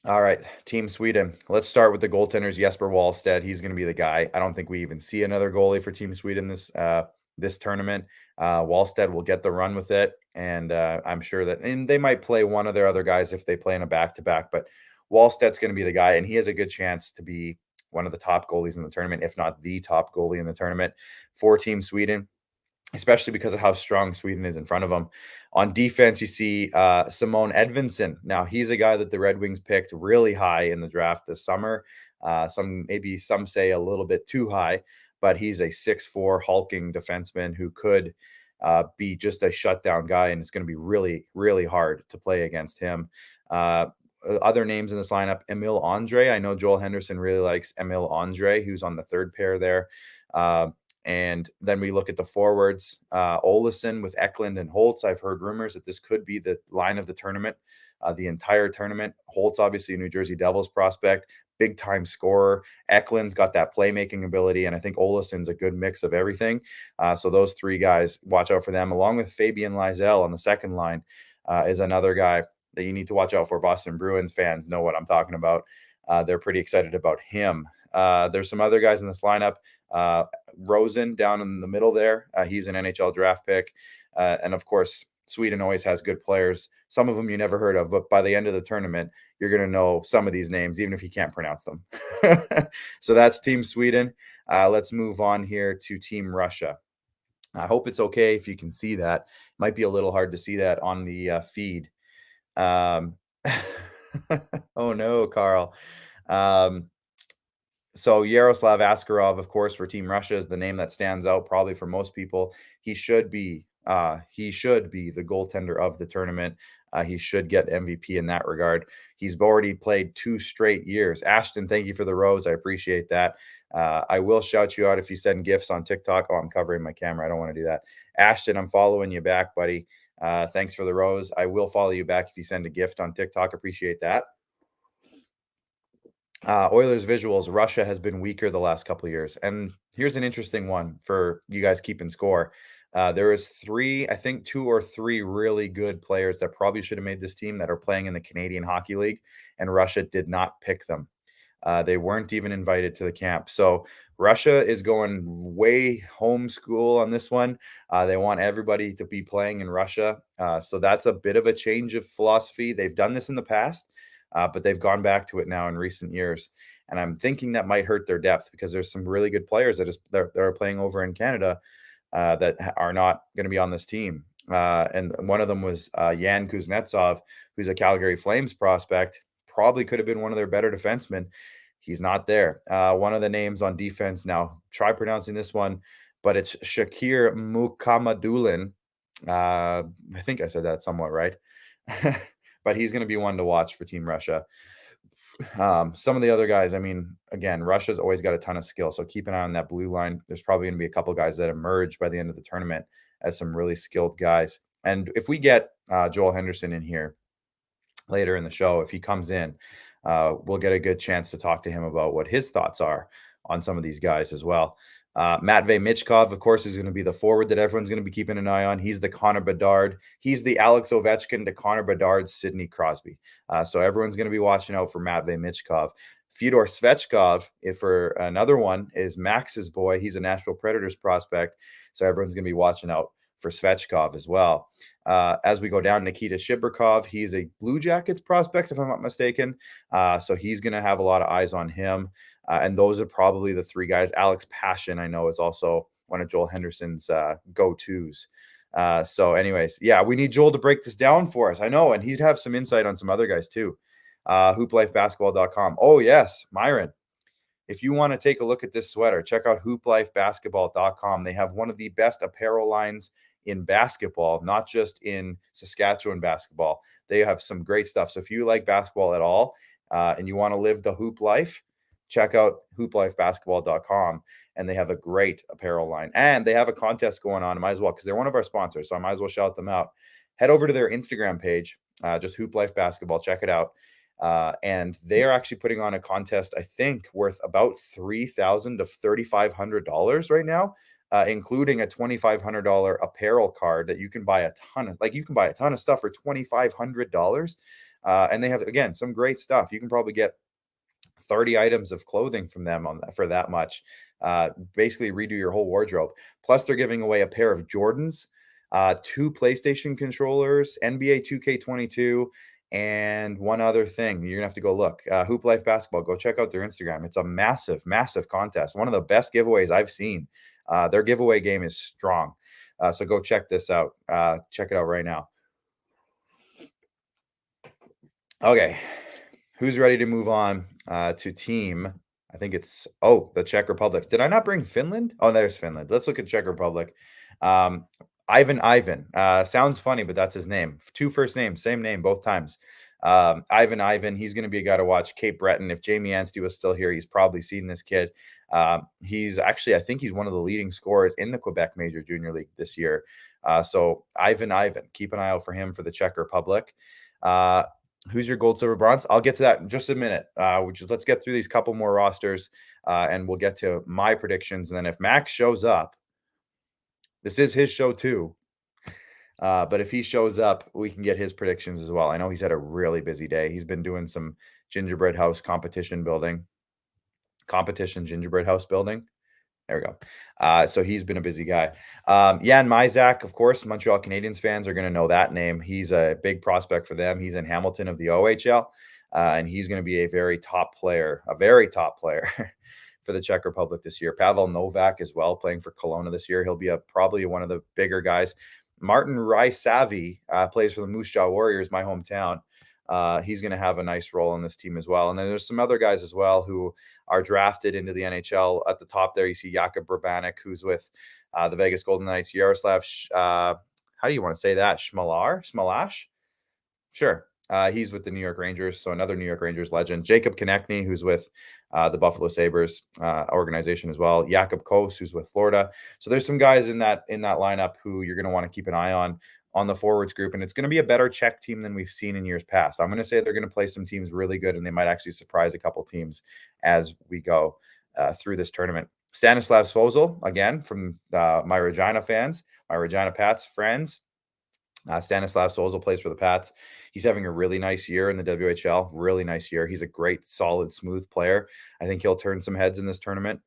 All right, Team Sweden. Let's start with the goaltenders. Jesper Wallstedt, he's going to be the guy. I don't think we even see another goalie for Team Sweden this tournament. Wallstedt will get the run with it, and I'm sure that, and they might play one of their other guys if they play in a back-to-back, but Wallstedt's going to be the guy, and he has a good chance to be one of the top goalies in the tournament, if not the top goalie in the tournament for Team Sweden, especially because of how strong Sweden is in front of them. On defense, you see Simone Edmondson. Now, he's a guy that the Red Wings picked really high in the draft this summer. Some say a little bit too high, but he's a 6'4" hulking defenseman who could be just a shutdown guy, and it's going to be really, really hard to play against him. Other names in this lineup, Emil Andre. I know Joel Henderson really likes Emil Andre, who's on the third pair there. And then we look at the forwards, Olesen with Eklund and Holtz. I've heard rumors that this could be the line of the tournament, the entire tournament. Holtz, obviously a New Jersey Devils prospect, big time scorer. Eklund's got that playmaking ability, and I think Olesen's a good mix of everything. So those three guys, watch out for them, along with Fabian Lysell on the second line, is another guy that you need to watch out for. Boston Bruins fans know what I'm talking about. They're pretty excited about him. There's some other guys in this lineup. Rosen down in the middle there. He's an NHL draft pick. And of course, Sweden always has good players. Some of them you never heard of, but by the end of the tournament, you're going to know some of these names, even if you can't pronounce them. So that's Team Sweden. Let's move on here to Team Russia. I hope it's okay if you can see that. It might be a little hard to see that on the feed. Oh no, Carl. So Yaroslav Askarov, of course, for Team Russia is the name that stands out probably for most people. He should be the goaltender of the tournament. He should get MVP in that regard. He's already played 2 straight years. Ashton, thank you for the rose. I appreciate that. I will shout you out if you send gifts on TikTok. Oh, I'm covering my camera. I don't want to do that. Ashton, I'm following you back, buddy. Thanks for the rose. I will follow you back if you send a gift on TikTok. Appreciate that. Oilers visuals. Russia has been weaker the last couple of years. And here's an interesting one for you guys keeping score. There is 2 or 3 really good players that probably should have made this team that are playing in the Canadian Hockey League, and Russia did not pick them. They weren't even invited to the camp. So Russia is going way homeschool on this one. They want everybody to be playing in Russia. So that's a bit of a change of philosophy. They've done this in the past, but they've gone back to it now in recent years. And I'm thinking that might hurt their depth because there's some really good players that are playing over in Canada that are not going to be on this team. And one of them was Yann Kuznetsov, who's a Calgary Flames prospect. Probably could have been one of their better defensemen. He's not there. One of the names on defense now, try pronouncing this one, but it's Shakir Mukhamadullin. I think I said that somewhat right. But he's going to be one to watch for Team Russia. Some of the other guys, I mean, again, Russia's always got a ton of skill. So keep an eye on that blue line. There's probably going to be a couple guys that emerge by the end of the tournament as some really skilled guys. And if we get Joel Henderson in here later in the show, if he comes in, we'll get a good chance to talk to him about what his thoughts are on some of these guys as well. Matvey Michkov, of course, is going to be the forward that everyone's going to be keeping an eye on. He's the Connor Bedard. He's the Alex Ovechkin to Connor Bedard's Sidney Crosby. So everyone's going to be watching out for Matvey Michkov. Fyodor Svechkov, if for another one, is Max's boy. He's a Nashville Predators prospect. So everyone's going to be watching out for Svechkov as well. As we go down, Nikita Shibrikov, he's a Blue Jackets prospect, if I'm not mistaken. So he's going to have a lot of eyes on him. And those are probably the 3 guys. Alex Passion, I know, is also one of Joel Henderson's go-tos. So anyways, yeah, we need Joel to break this down for us. I know, and he'd have some insight on some other guys too. HoopLifeBasketball.com. Oh, yes, Myron. If you want to take a look at this sweater, check out HoopLifeBasketball.com. They have one of the best apparel lines in basketball, not just in Saskatchewan basketball. They have some great stuff. So if you like basketball at all and you want to live the hoop life, check out HoopLifeBasketball.com. And they have a great apparel line. And they have a contest going on. I might as well, because they're one of our sponsors. So I might as well shout them out. Head over to their Instagram page, just Hoop Life Basketball. Check it out. And they are actually putting on a contest, I think, worth about $3,000 to $3,500 right now, including a $2,500 apparel card that you can buy a ton of. Like, you can buy a ton of stuff for $2,500. And they have, again, some great stuff. You can probably get 30 items of clothing from them for that much. Basically redo your whole wardrobe. Plus, they're giving away a pair of Jordans, 2 PlayStation controllers, NBA 2K22, and one other thing. You're gonna have to go look. Hoop Life Basketball. Go check out their Instagram. It's a massive, massive contest. One of the best giveaways I've seen. Their giveaway game is strong. So go check this out. Check it out right now. Okay. Who's ready to move on to team? I think it's, the Czech Republic. Did I not bring Finland? Oh, there's Finland. Let's look at Czech Republic. Ivan. Sounds funny, but that's his name. 2 first names, same name both times. Ivan, he's going to be a guy to watch. Cape Breton, if Jamie Anstey was still here, he's probably seen this kid. He's actually, I think he's one of the leading scorers in the Quebec Major Junior League this year. So Ivan, keep an eye out for him for the Czech Republic. Who's your gold, silver, bronze? I'll get to that in just a minute. Let's get through these couple more rosters, and we'll get to my predictions. And then if Max shows up, this is his show too. But if he shows up, we can get his predictions as well. I know he's had a really busy day. He's been doing some gingerbread house gingerbread house building. There we go. So he's been a busy guy. Yann Mizak, of course, Montreal Canadiens fans are going to know that name. He's a big prospect for them. He's in Hamilton of the OHL, and he's going to be a very top player for the Czech Republic this year. Pavel Novak as well, playing for Kelowna this year. He'll be probably one of the bigger guys. Martin Raisavi plays for the Moose Jaw Warriors, my hometown. He's going to have a nice role in this team as well. And then there's some other guys as well who are drafted into the NHL. At the top there, you see Jakub Brabanek, who's with the Vegas Golden Knights. Yaroslav, how do you want to say that? Smalash? Sure. He's with the New York Rangers, so another New York Rangers legend. Jacob Konechny, who's with the Buffalo Sabres organization as well. Jakub Kos, who's with Florida. So there's some guys in that lineup who you're going to want to keep an eye on the forwards group, and it's going to be a better Czech team than we've seen in years past. I'm going to say they're going to play some teams really good, and they might actually surprise a couple teams as we go through this tournament. Stanislav Svozil, again, from my Regina Pats friends. Stanislav Svozil plays for the Pats. He's having a really nice year in the WHL. Really nice year. He's a great, solid, smooth player. I think he'll turn some heads in this tournament.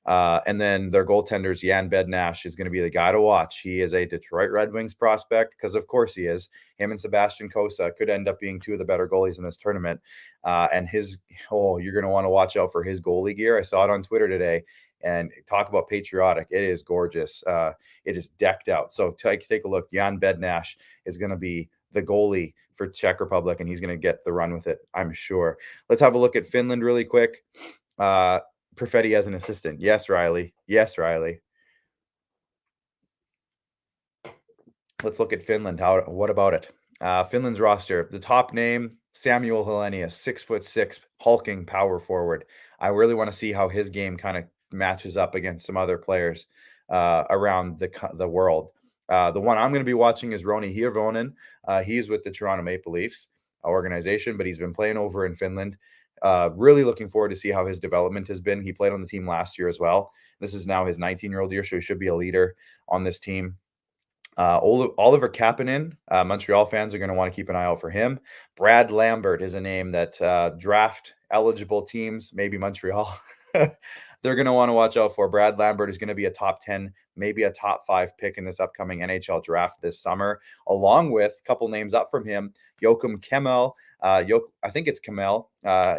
And then their goaltenders, Yann Bednash, is going to be the guy to watch. He is a Detroit Red Wings prospect, because of course he is. Him and Sebastian Costa could end up being two of the better goalies in this tournament. And you're going to want to watch out for his goalie gear. I saw it on Twitter today. And talk about patriotic. It is gorgeous. It is decked out. So take a look. Yann Bednash is going to be the goalie for Czech Republic, and he's going to get the run with it, I'm sure. Let's have a look at Finland really quick. Perfetti as an assistant. Yes, Riley. Let's look at Finland. What about it? Finland's roster. The top name, Samuel Helenius, 6'6", hulking power forward. I really want to see how his game kind of matches up against some other players around the world. The one I'm going to be watching is Roni Hirvonen. He's with the Toronto Maple Leafs organization, but he's been playing over in Finland. Really looking forward to see how his development has been. He played on the team last year as well. This is now his 19-year-old year, so he should be a leader on this team. Oliver Cappin, Montreal fans are going to want to keep an eye out for him. Brad Lambert is a name that draft eligible teams, maybe Montreal, they're going to want to watch out for. Brad Lambert is going to be a top 10, maybe a top 5 pick in this upcoming NHL draft this summer, along with a couple names up from him. Joachim Kemel, I think it's Kemel.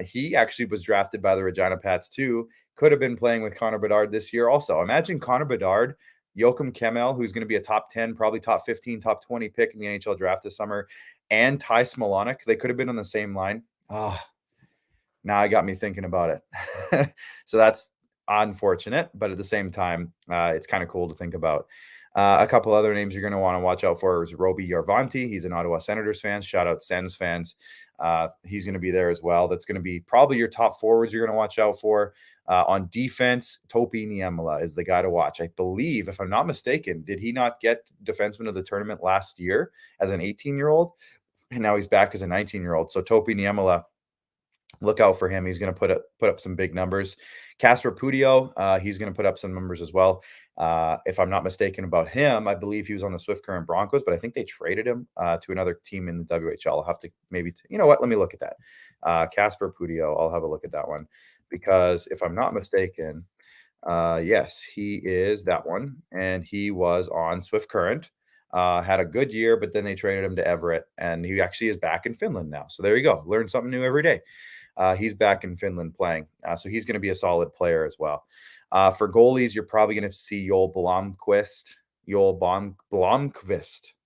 He actually was drafted by the Regina Pats too. Could have been playing with Connor Bedard this year also. Imagine Connor Bedard, Joachim Kemel, who's going to be a top 10, probably top 15, top 20 pick in the NHL draft this summer, and Tais Malonic. They could have been on the same line. Now I got me thinking about it. So that's unfortunate, but at the same time, it's kind of cool to think about. A couple other names you're going to want to watch out for is Roby Yarvanti. He's an Ottawa Senators fan. Shout out Sens fans. He's going to be there as well. That's going to be probably your top forwards you're going to watch out for. On defense, Topi Niemela is the guy to watch. I believe, if I'm not mistaken, did he not get defenseman of the tournament last year as an 18-year-old? And now he's back as a 19-year-old. So Topi Niemela, look out for him. He's going to put up some big numbers. Casper Pudio, he's going to put up some numbers as well. If I'm not mistaken about him, I believe he was on the Swift Current Broncos, but I think they traded him to another team in the WHL. I'll have to you know what? Let me look at that. Casper Pudio, I'll have a look at that one, because if I'm not mistaken, yes, he is that one, and he was on Swift Current. Had a good year, but then they traded him to Everett, and he actually is back in Finland now. So there you go. Learn something new every day. He's back in Finland playing. So he's going to be a solid player as well. For goalies, you're probably going to see Joel Blomqvist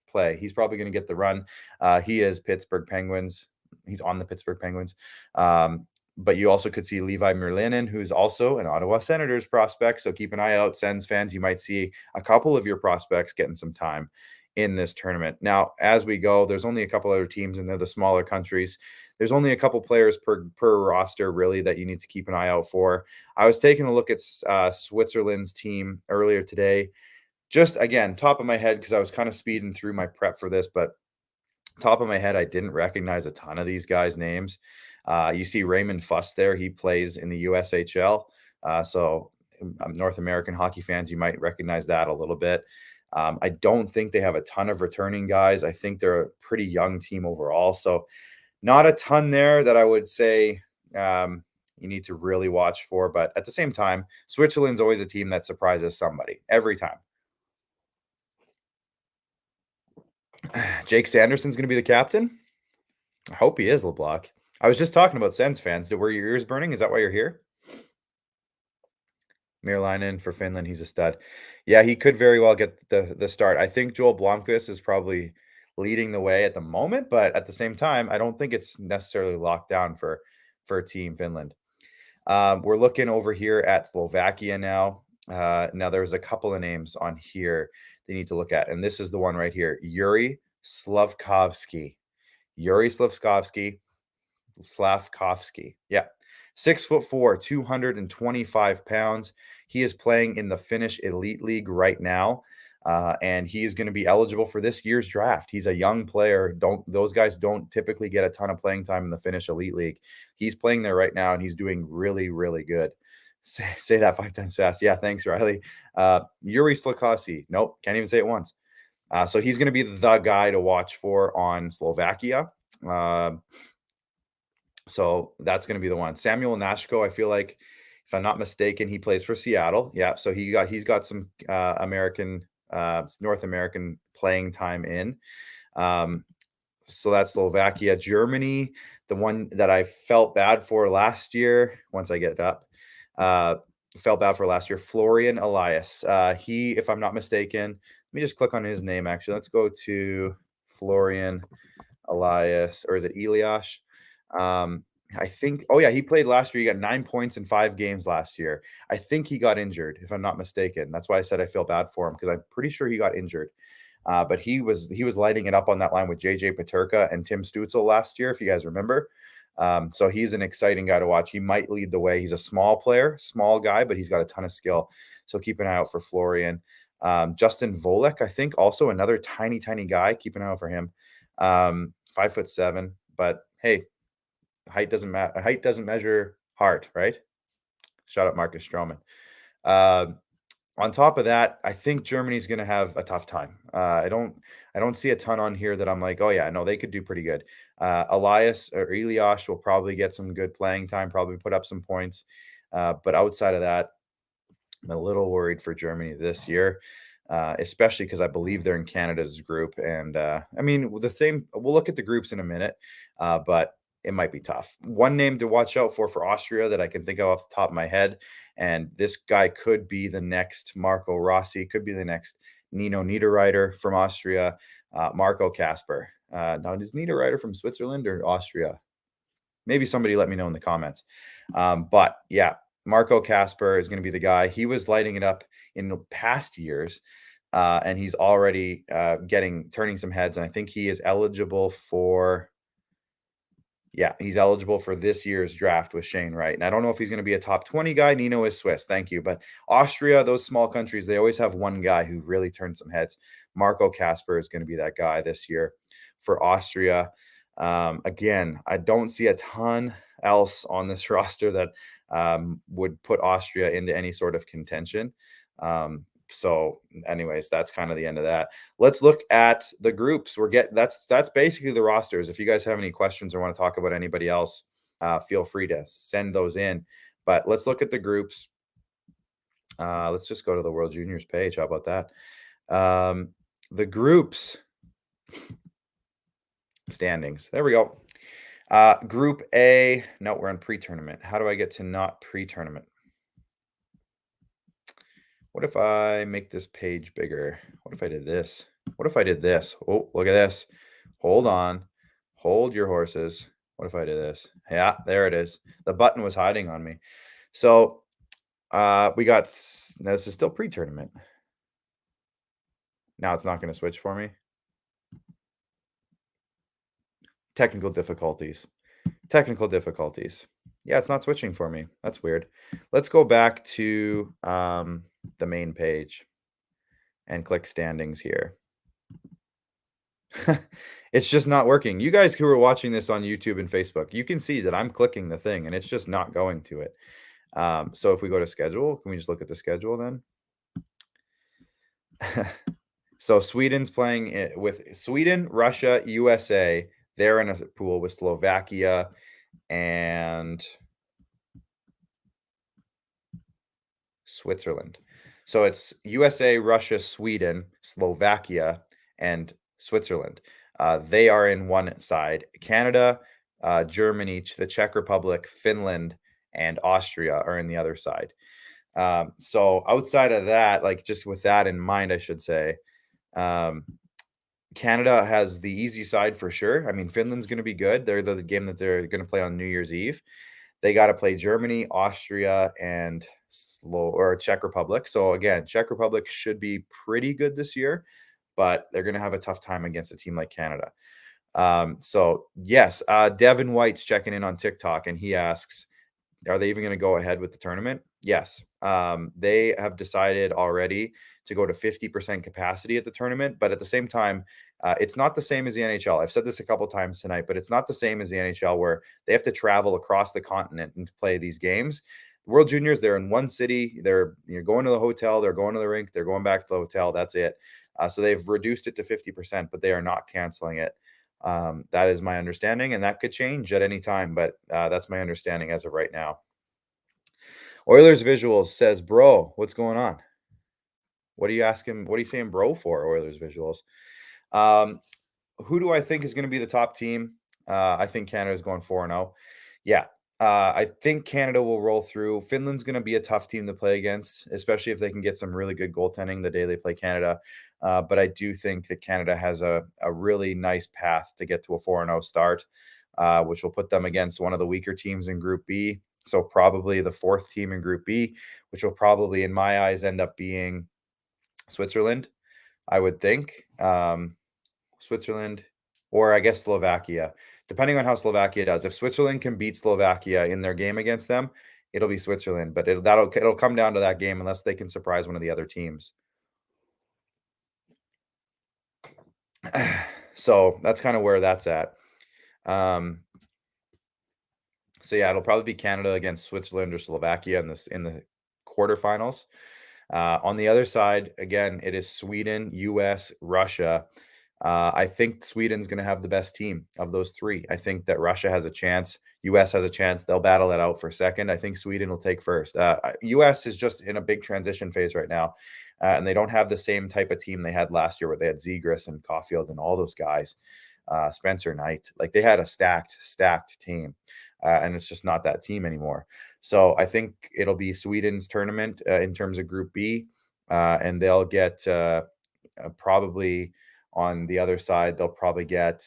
play. He's probably going to get the run. He is Pittsburgh Penguins. He's on the Pittsburgh Penguins. But you also could see Levi Merlinen, who's also an Ottawa Senators prospect. So keep an eye out, Sens fans. You might see a couple of your prospects getting some time in this tournament. Now, as we go, there's only a couple other teams, and they're the smaller countries. There's only a couple players per roster, really, that you need to keep an eye out for. I was taking a look at Switzerland's team earlier today. Just, again, top of my head, because I was kind of speeding through my prep for this, but top of my head, I didn't recognize a ton of these guys' names. You see Raymond Fuss there. He plays in the USHL. So North American hockey fans, you might recognize that a little bit. I don't think they have a ton of returning guys. I think they're a pretty young team overall. So not a ton there that I would say you need to really watch for. But at the same time, Switzerland's always a team that surprises somebody every time. Jake Sanderson's going to be the captain. I hope he is, LeBlanc. I was just talking about Sens fans. Were your ears burning? Is that why you're here? Miralainen for Finland. He's a stud. Yeah, he could very well get the start. I think Joel Blomqvist is probably leading the way at the moment, but at the same time, I don't think it's necessarily locked down for Team Finland. We're looking over here at Slovakia now. Now, there's a couple of names on here they need to look at, and this is the one right here, Yuri Slavkovsky. Yuri Slavkovsky. Yeah. 6'4", 225 pounds. He is playing in the Finnish Elite League right now. And he is going to be eligible for this year's draft. He's a young player. Those guys don't typically get a ton of playing time in the Finnish Elite League. He's playing there right now, and he's doing really, really good. Say that 5 times fast. Yeah, thanks, Riley. Yuri Slakasi. Nope, can't even say it once. So he's going to be the guy to watch for on Slovakia. So that's going to be the one. Samuel Nashko, I feel like, if I'm not mistaken, he plays for Seattle. Yeah, so he's got some North American playing time in. So that's Slovakia. Germany, the one that I felt bad for last year, once I get it up, felt bad for last year, Florian Elias. He, if I'm not mistaken, let me just click on his name, actually. Let's go to Florian Elias, or is it Elias? I think, oh yeah, he played last year. He got 9 points in 5 games last year. I think he got injured, if I'm not mistaken. That's why I said I feel bad for him, because I'm pretty sure he got injured. But he was lighting it up on that line with JJ Peterka and Tim Stutzel last year, if you guys remember. So he's an exciting guy to watch. He might lead the way. He's a small guy, but he's got a ton of skill. So keep an eye out for Florian. Justin Volek, I think, also another tiny guy. Keep an eye out for him. 5'7", but hey, height doesn't matter. Height doesn't measure heart, right? Shout out Marcus Stroman. On top of that, I think Germany's going to have a tough time. I don't see a ton on here that I'm like, oh yeah, no, they could do pretty good. Elias or Elias will probably get some good playing time, probably put up some points. But outside of that, I'm a little worried for Germany this year, especially because I believe they're in Canada's group. And I mean, the same, we'll look at the groups in a minute, but it might be tough. One name to watch out for Austria that I can think of off the top of my head, and this guy could be the next Marco Rossi, could be the next Nino Niederreiter from Austria, Marco Kasper. Now, is Niederreiter from Switzerland or Austria? Maybe somebody let me know in the comments. But yeah, Marco Kasper is going to be the guy. He was lighting it up in the past years, and he's already turning some heads, and I think he is eligible for... Yeah, he's eligible for this year's draft with Shane Wright. And I don't know if he's going to be a top 20 guy. Nino is Swiss. Thank you. But Austria, those small countries, they always have one guy who really turns some heads. Marco Kasper is going to be that guy this year for Austria. Again, I don't see a ton else on this roster that would put Austria into any sort of contention. So anyways, that's kind of the end of that. Let's look at the groups. That's basically the rosters. If you guys have any questions or want to talk about anybody else, feel free to send those in. But let's look at the groups. Let's just go to the World Juniors page. How about that? The groups standings. There we go. Group A. No, we're in pre-tournament. How do I get to not pre-tournament? What if I make this page bigger? What if I did this? What if I did this? Oh, look at this. Hold on. Hold your horses. What if I did this? Yeah, there it is. The button was hiding on me. So we got... Now, this is still pre-tournament. Now it's not going to switch for me. Technical difficulties. Yeah, it's not switching for me. That's weird. Let's go back to the main page and click standings here. It's just not working. You guys who are watching this on YouTube and Facebook, you can see that I'm clicking the thing and it's just not going to it. So if we go to schedule, can we just look at the schedule then? So Sweden's playing with Sweden, Russia, USA. They're in a pool with Slovakia and Switzerland. So it's USA, Russia, Sweden, Slovakia, and Switzerland. They are in one side. Canada, Germany, the Czech Republic, Finland, and Austria are in the other side. So outside of that, like just with that in mind, I should say, Canada has the easy side for sure. I mean, Finland's going to be good. They're the game that they're going to play on New Year's Eve. They got to play Germany, Austria, and Czech Republic. So again, Czech Republic should be pretty good this year, but they're going to have a tough time against a team like Canada. So yes, Devin White's checking in on TikTok, and he asks, are they even going to go ahead with the tournament? Yes. They have decided already to go to 50% capacity at the tournament, but at the same time, it's not the same as the NHL. I've said this a couple times tonight, but it's not the same as the NHL where they have to travel across the continent and play these games. World Juniors, they're in one city. They're going to the hotel. They're going to the rink. They're going back to the hotel. That's it. So they've reduced it to 50%, but they are not canceling it. That is my understanding, and that could change at any time, but that's my understanding as of right now. Oilers Visuals says, bro, what's going on? What are you asking? What are you saying, bro, for Oilers Visuals? Who do I think is going to be the top team? I think Canada is going 4-0. Yeah. I think Canada will roll through. Finland's going to be a tough team to play against, especially if they can get some really good goaltending the day they play Canada. But I do think that Canada has a really nice path to get to a 4-0 start, which will put them against one of the weaker teams in Group B. So probably the fourth team in Group B, which will probably, in my eyes, end up being Switzerland, I would think. Switzerland, or I guess Slovakia, depending on how Slovakia does. If Switzerland can beat Slovakia in their game against them, it'll be Switzerland. But it'll come down to that game unless they can surprise one of the other teams. So that's kind of where that's at. So yeah, it'll probably be Canada against Switzerland or Slovakia in the quarterfinals. On the other side, again, it is Sweden, US, Russia. I think Sweden's going to have the best team of those three. I think that Russia has a chance. US has a chance. They'll battle it out for second. I think Sweden will take first. US is just in a big transition phase right now. And they don't have the same type of team they had last year where they had Zegras and Caulfield and all those guys. Spencer Knight. Like they had a stacked team. And it's just not that team anymore. So I think it'll be Sweden's tournament in terms of Group B. And they'll get probably on the other side, they'll probably get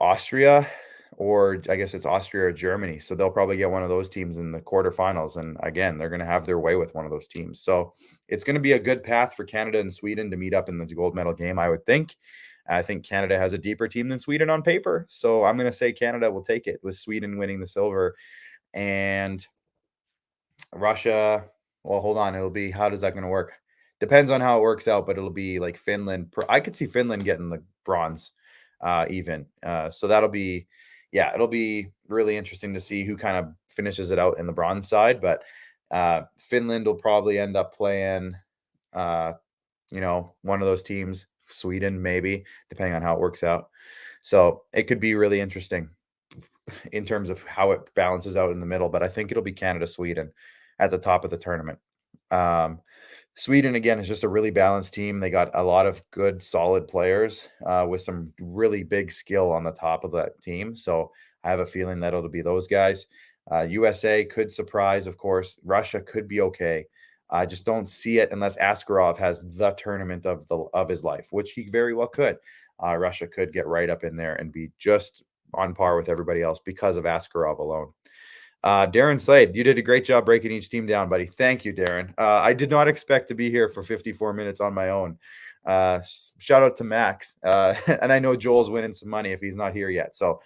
Austria, or I guess it's Austria or Germany. So they'll probably get one of those teams in the quarterfinals. And again, they're going to have their way with one of those teams. So it's going to be a good path for Canada and Sweden to meet up in the gold medal game, I would think. I think Canada has a deeper team than Sweden on paper. So I'm going to say Canada will take it, with Sweden winning the silver. And Russia, well, hold on. It'll be, how does that going to work? Depends on how it works out, but it'll be like Finland. I could see Finland getting the bronze even. So that'll be, yeah, it'll be really interesting to see who kind of finishes it out in the bronze side. But Finland will probably end up playing, one of those teams. Sweden, maybe, depending on how it works out. So it could be really interesting in terms of how it balances out in the middle. But I think it'll be Canada, Sweden at the top of the tournament. Sweden, again, is just a really balanced team. They got a lot of good, solid players with some really big skill on the top of that team. So I have a feeling that it'll be those guys. USA could surprise, of course. Russia could be okay. I just don't see it unless Askarov has the tournament of his life, which he very well could. Russia could get right up in there and be just on par with everybody else because of Askarov alone. Darren Slade, you did a great job breaking each team down, buddy. Thank you, Darren. I did not expect to be here for 54 minutes on my own. Shout out to Max. And I know Joel's winning some money if he's not here yet. So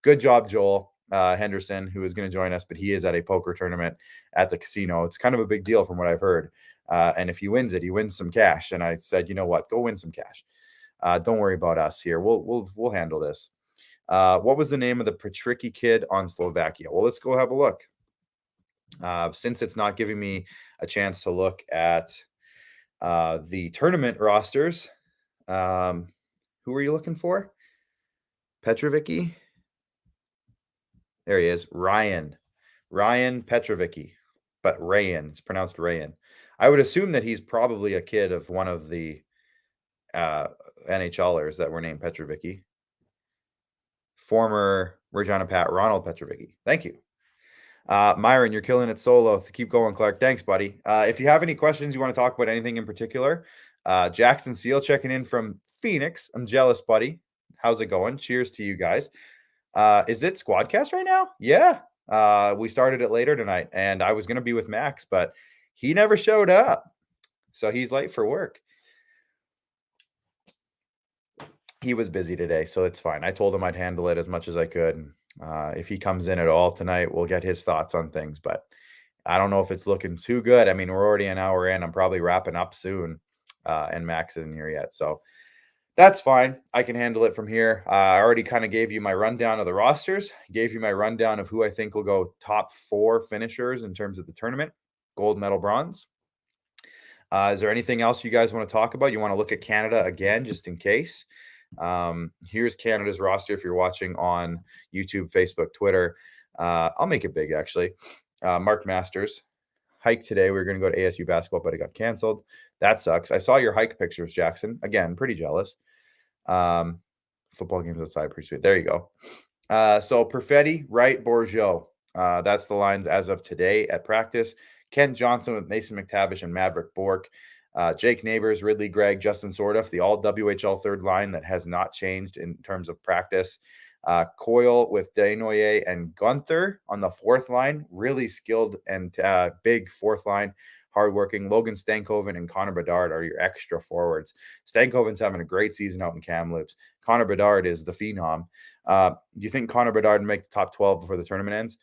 good job, Joel Henderson, who is going to join us, but he is at a poker tournament at the casino. It's kind of a big deal from what I've heard. And if he wins it, he wins some cash. And I said, you know what? Go win some cash. Don't worry about us here. We'll handle this. What was the name of the Petricky kid on Slovakia? Well, let's go have a look. Since it's not giving me a chance to look at the tournament rosters, who are you looking for? Petrovicki? There he is, Ryan Petrovicki, but Rayan. It's pronounced Rayan. I would assume that he's probably a kid of one of the NHLers that were named Petrovicki. Former Regina Pat Ronald Petrovicki. Thank you. Myron, you're killing it solo. Keep going, Clark. Thanks, buddy. If you have any questions, you want to talk about anything in particular, Jackson Seal checking in from Phoenix. I'm jealous, buddy. How's it going? Cheers to you guys. Is it SquadCast right now? Yeah. We started it later tonight, and I was going to be with Max, but he never showed up. So he's late for work. He was busy today, so it's fine. I told him I'd handle it as much as I could. If he comes in at all tonight, we'll get his thoughts on things, but I don't know if it's looking too good. I mean, we're already an hour in. I'm probably wrapping up soon, and Max isn't here yet. So that's fine. I can handle it from here. I already kind of gave you my rundown of the rosters, gave you my rundown of who I think will go top 4 finishers in terms of the tournament, gold medal, bronze. Is there anything else you guys want to talk about? You want to look at Canada again, just in case? Here's Canada's roster if you're watching on YouTube, Facebook, Twitter. I'll make it big, actually. Mark Masters. Hike today. We were going to go to ASU basketball, but it got canceled. That sucks. I saw your hike pictures, Jackson. Again, pretty jealous. Football games outside, pretty sweet. There you go. So Perfetti, Wright, Bourgeot. That's the lines as of today at practice. Kent Johnson with Mason McTavish and Maverick Bork. Jake Neighbors, Ridley Gregg, Justin Sordoff, the all WHL third line that has not changed in terms of practice. Coyle with Desnoyers and Gunther on the fourth line, really skilled and big fourth line, hardworking. Logan Stankoven and Connor Bedard are your extra forwards. Stankoven's having a great season out in Kamloops. Connor Bedard is the phenom. Do you think Connor Bedard will make the top 12 before the tournament ends?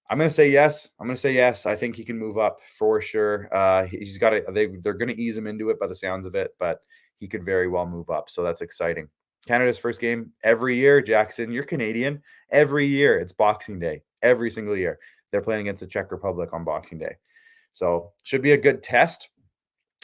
I'm going to say yes. I think he can move up for sure. He's got they're going to ease him into it by the sounds of it, but he could very well move up. So that's exciting. Canada's first game every year, Jackson. You're Canadian. Every year, it's Boxing Day. Every single year, they're playing against the Czech Republic on Boxing Day. So should be a good test.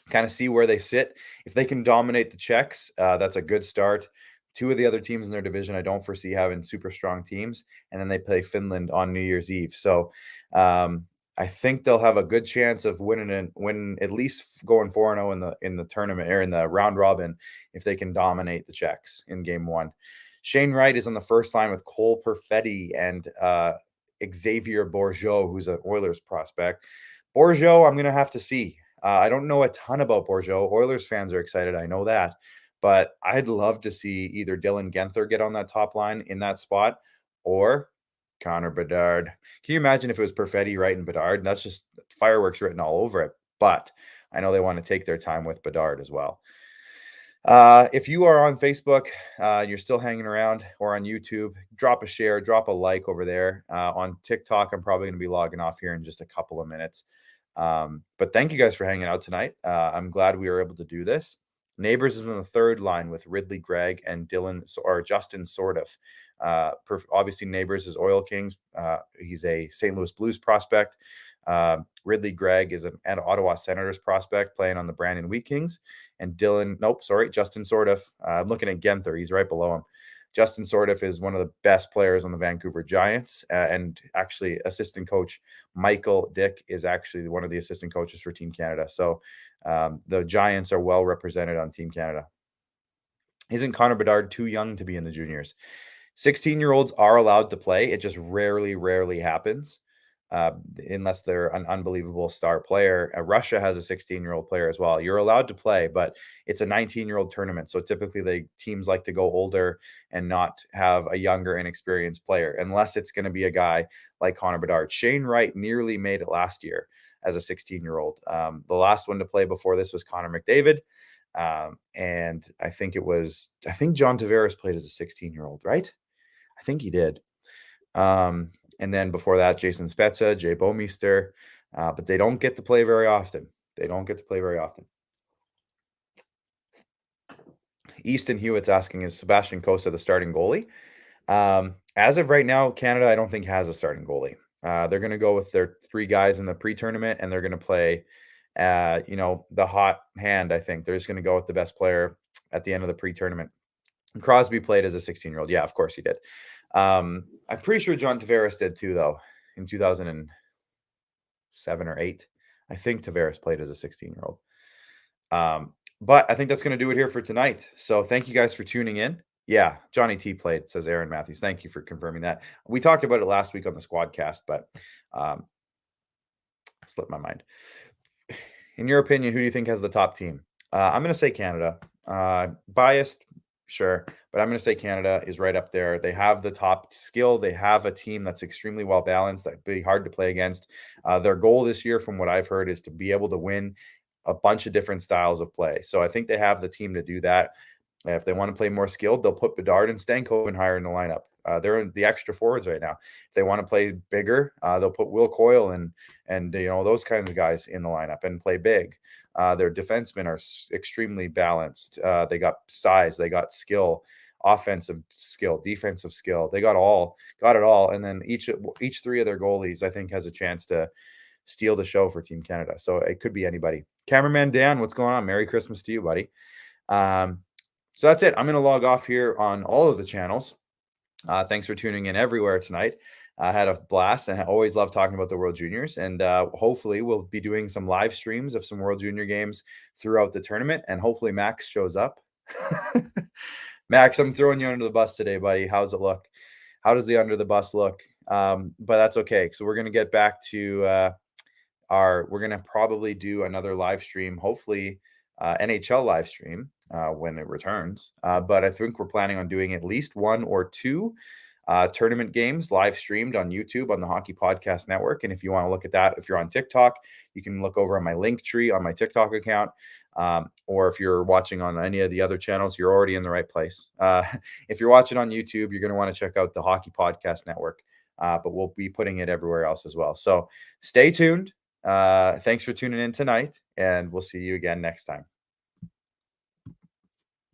Kind of see where they sit. If they can dominate the Czechs, that's a good start. 2 of the other teams in their division, I don't foresee having super strong teams. And then they play Finland on New Year's Eve. So I think they'll have a good chance of winning at least going 4-0 in the tournament or in the round robin if they can dominate the Czechs in game 1. Shane Wright is on the first line with Cole Perfetti and Xavier Bourgeot, who's an Oilers prospect. Bourgeot, I'm going to have to see. I don't know a ton about Bourgeot. Oilers fans are excited. I know that. But I'd love to see either Dylan Guenther get on that top line in that spot or Connor Bedard. Can you imagine if it was Perfetti, Wright, and Bedard? That's just fireworks written all over it. But I know they want to take their time with Bedard as well. If you are on Facebook, you're still hanging around, or on YouTube, drop a share, drop a like over there. On TikTok, I'm probably going to be logging off here in just a couple of minutes. But thank you guys for hanging out tonight. I'm glad we were able to do this. Neighbors is in the third line with Ridley Gregg and Justin Sordoff. Obviously, Neighbors is Oil Kings. He's a St. Louis Blues prospect. Ridley Gregg is an Ottawa Senators prospect playing on the Brandon Wheat Kings. And Justin Sordoff. I'm looking at Guenther. He's right below him. Justin Sordoff is one of the best players on the Vancouver Giants. And actually, assistant coach Michael Dick is actually one of the assistant coaches for Team Canada. So the Giants are well represented on Team Canada. Isn't Connor Bedard too young to be in the juniors? 16-year-olds are allowed to play. It just rarely happens. Unless they're an unbelievable star player. Russia has a 16-year-old player as well. You're allowed to play, but it's a 19-year-old tournament. So typically the teams like to go older and not have a younger, inexperienced player, unless it's going to be a guy like Connor Bedard. Shane Wright nearly made it last year as a 16-year-old. The last one to play before this was Connor McDavid. And I think John Tavares played as a 16-year-old, right? I think he did. And then before that, Jason Spezza, Jay Bouwmeester, but they don't get to play very often. Easton Hewitt's asking, is Sebastian Costa the starting goalie? As of right now, Canada, I don't think has a starting goalie. They're going to go with their 3 guys in the pre-tournament, and they're going to play, the hot hand. I think they're just going to go with the best player at the end of the pre-tournament. Crosby played as a 16-year-old. Yeah, of course he did. I'm pretty sure John Tavares did too, though, in 2007 or 8. I think Tavares played as a 16-year-old. But I think that's going to do it here for tonight. So thank you guys for tuning in. Yeah, Johnny T played, says Aaron Matthews. Thank you for confirming that. We talked about it last week on the SquadCast, but slipped my mind. In your opinion, who do you think has the top team? I'm going to say Canada. Biased, sure, but I'm going to say Canada is right up there. They have the top skill. They have a team that's extremely well balanced. That'd be hard to play against. Their goal this year, from what I've heard, is to be able to win a bunch of different styles of play. So I think they have the team to do that. If they want to play more skilled, they'll put Bedard and Stankoven higher in the lineup. They're in the extra forwards right now. If they want to play bigger, they'll put Will Coyle and those kinds of guys in the lineup and play big. Their defensemen are extremely balanced. They got size, they got skill, offensive skill, defensive skill. They got it all. And then each 3 of their goalies, I think, has a chance to steal the show for Team Canada. So it could be anybody. Cameraman Dan, what's going on? Merry Christmas to you, buddy. So that's it. I'm going to log off here on all of the channels. Thanks for tuning in everywhere tonight. I had a blast, and I always love talking about the World Juniors. And hopefully we'll be doing some live streams of some World Junior games throughout the tournament. And hopefully Max shows up. Max, I'm throwing you under the bus today, buddy. How's it look? How does the under the bus look? But that's okay. So we're going to get back to we're going to probably do another live stream, hopefully NHL live stream when it returns. But I think we're planning on doing at least 1 or 2 tournament games live streamed on YouTube on the Hockey Podcast Network. And if you want to look at that, if you're on TikTok, you can look over on my link tree on my TikTok account. Or if you're watching on any of the other channels, you're already in the right place. If you're watching on YouTube, you're going to want to check out the Hockey Podcast Network. But we'll be putting it everywhere else as well. So stay tuned. Thanks for tuning in tonight, and we'll see you again next time.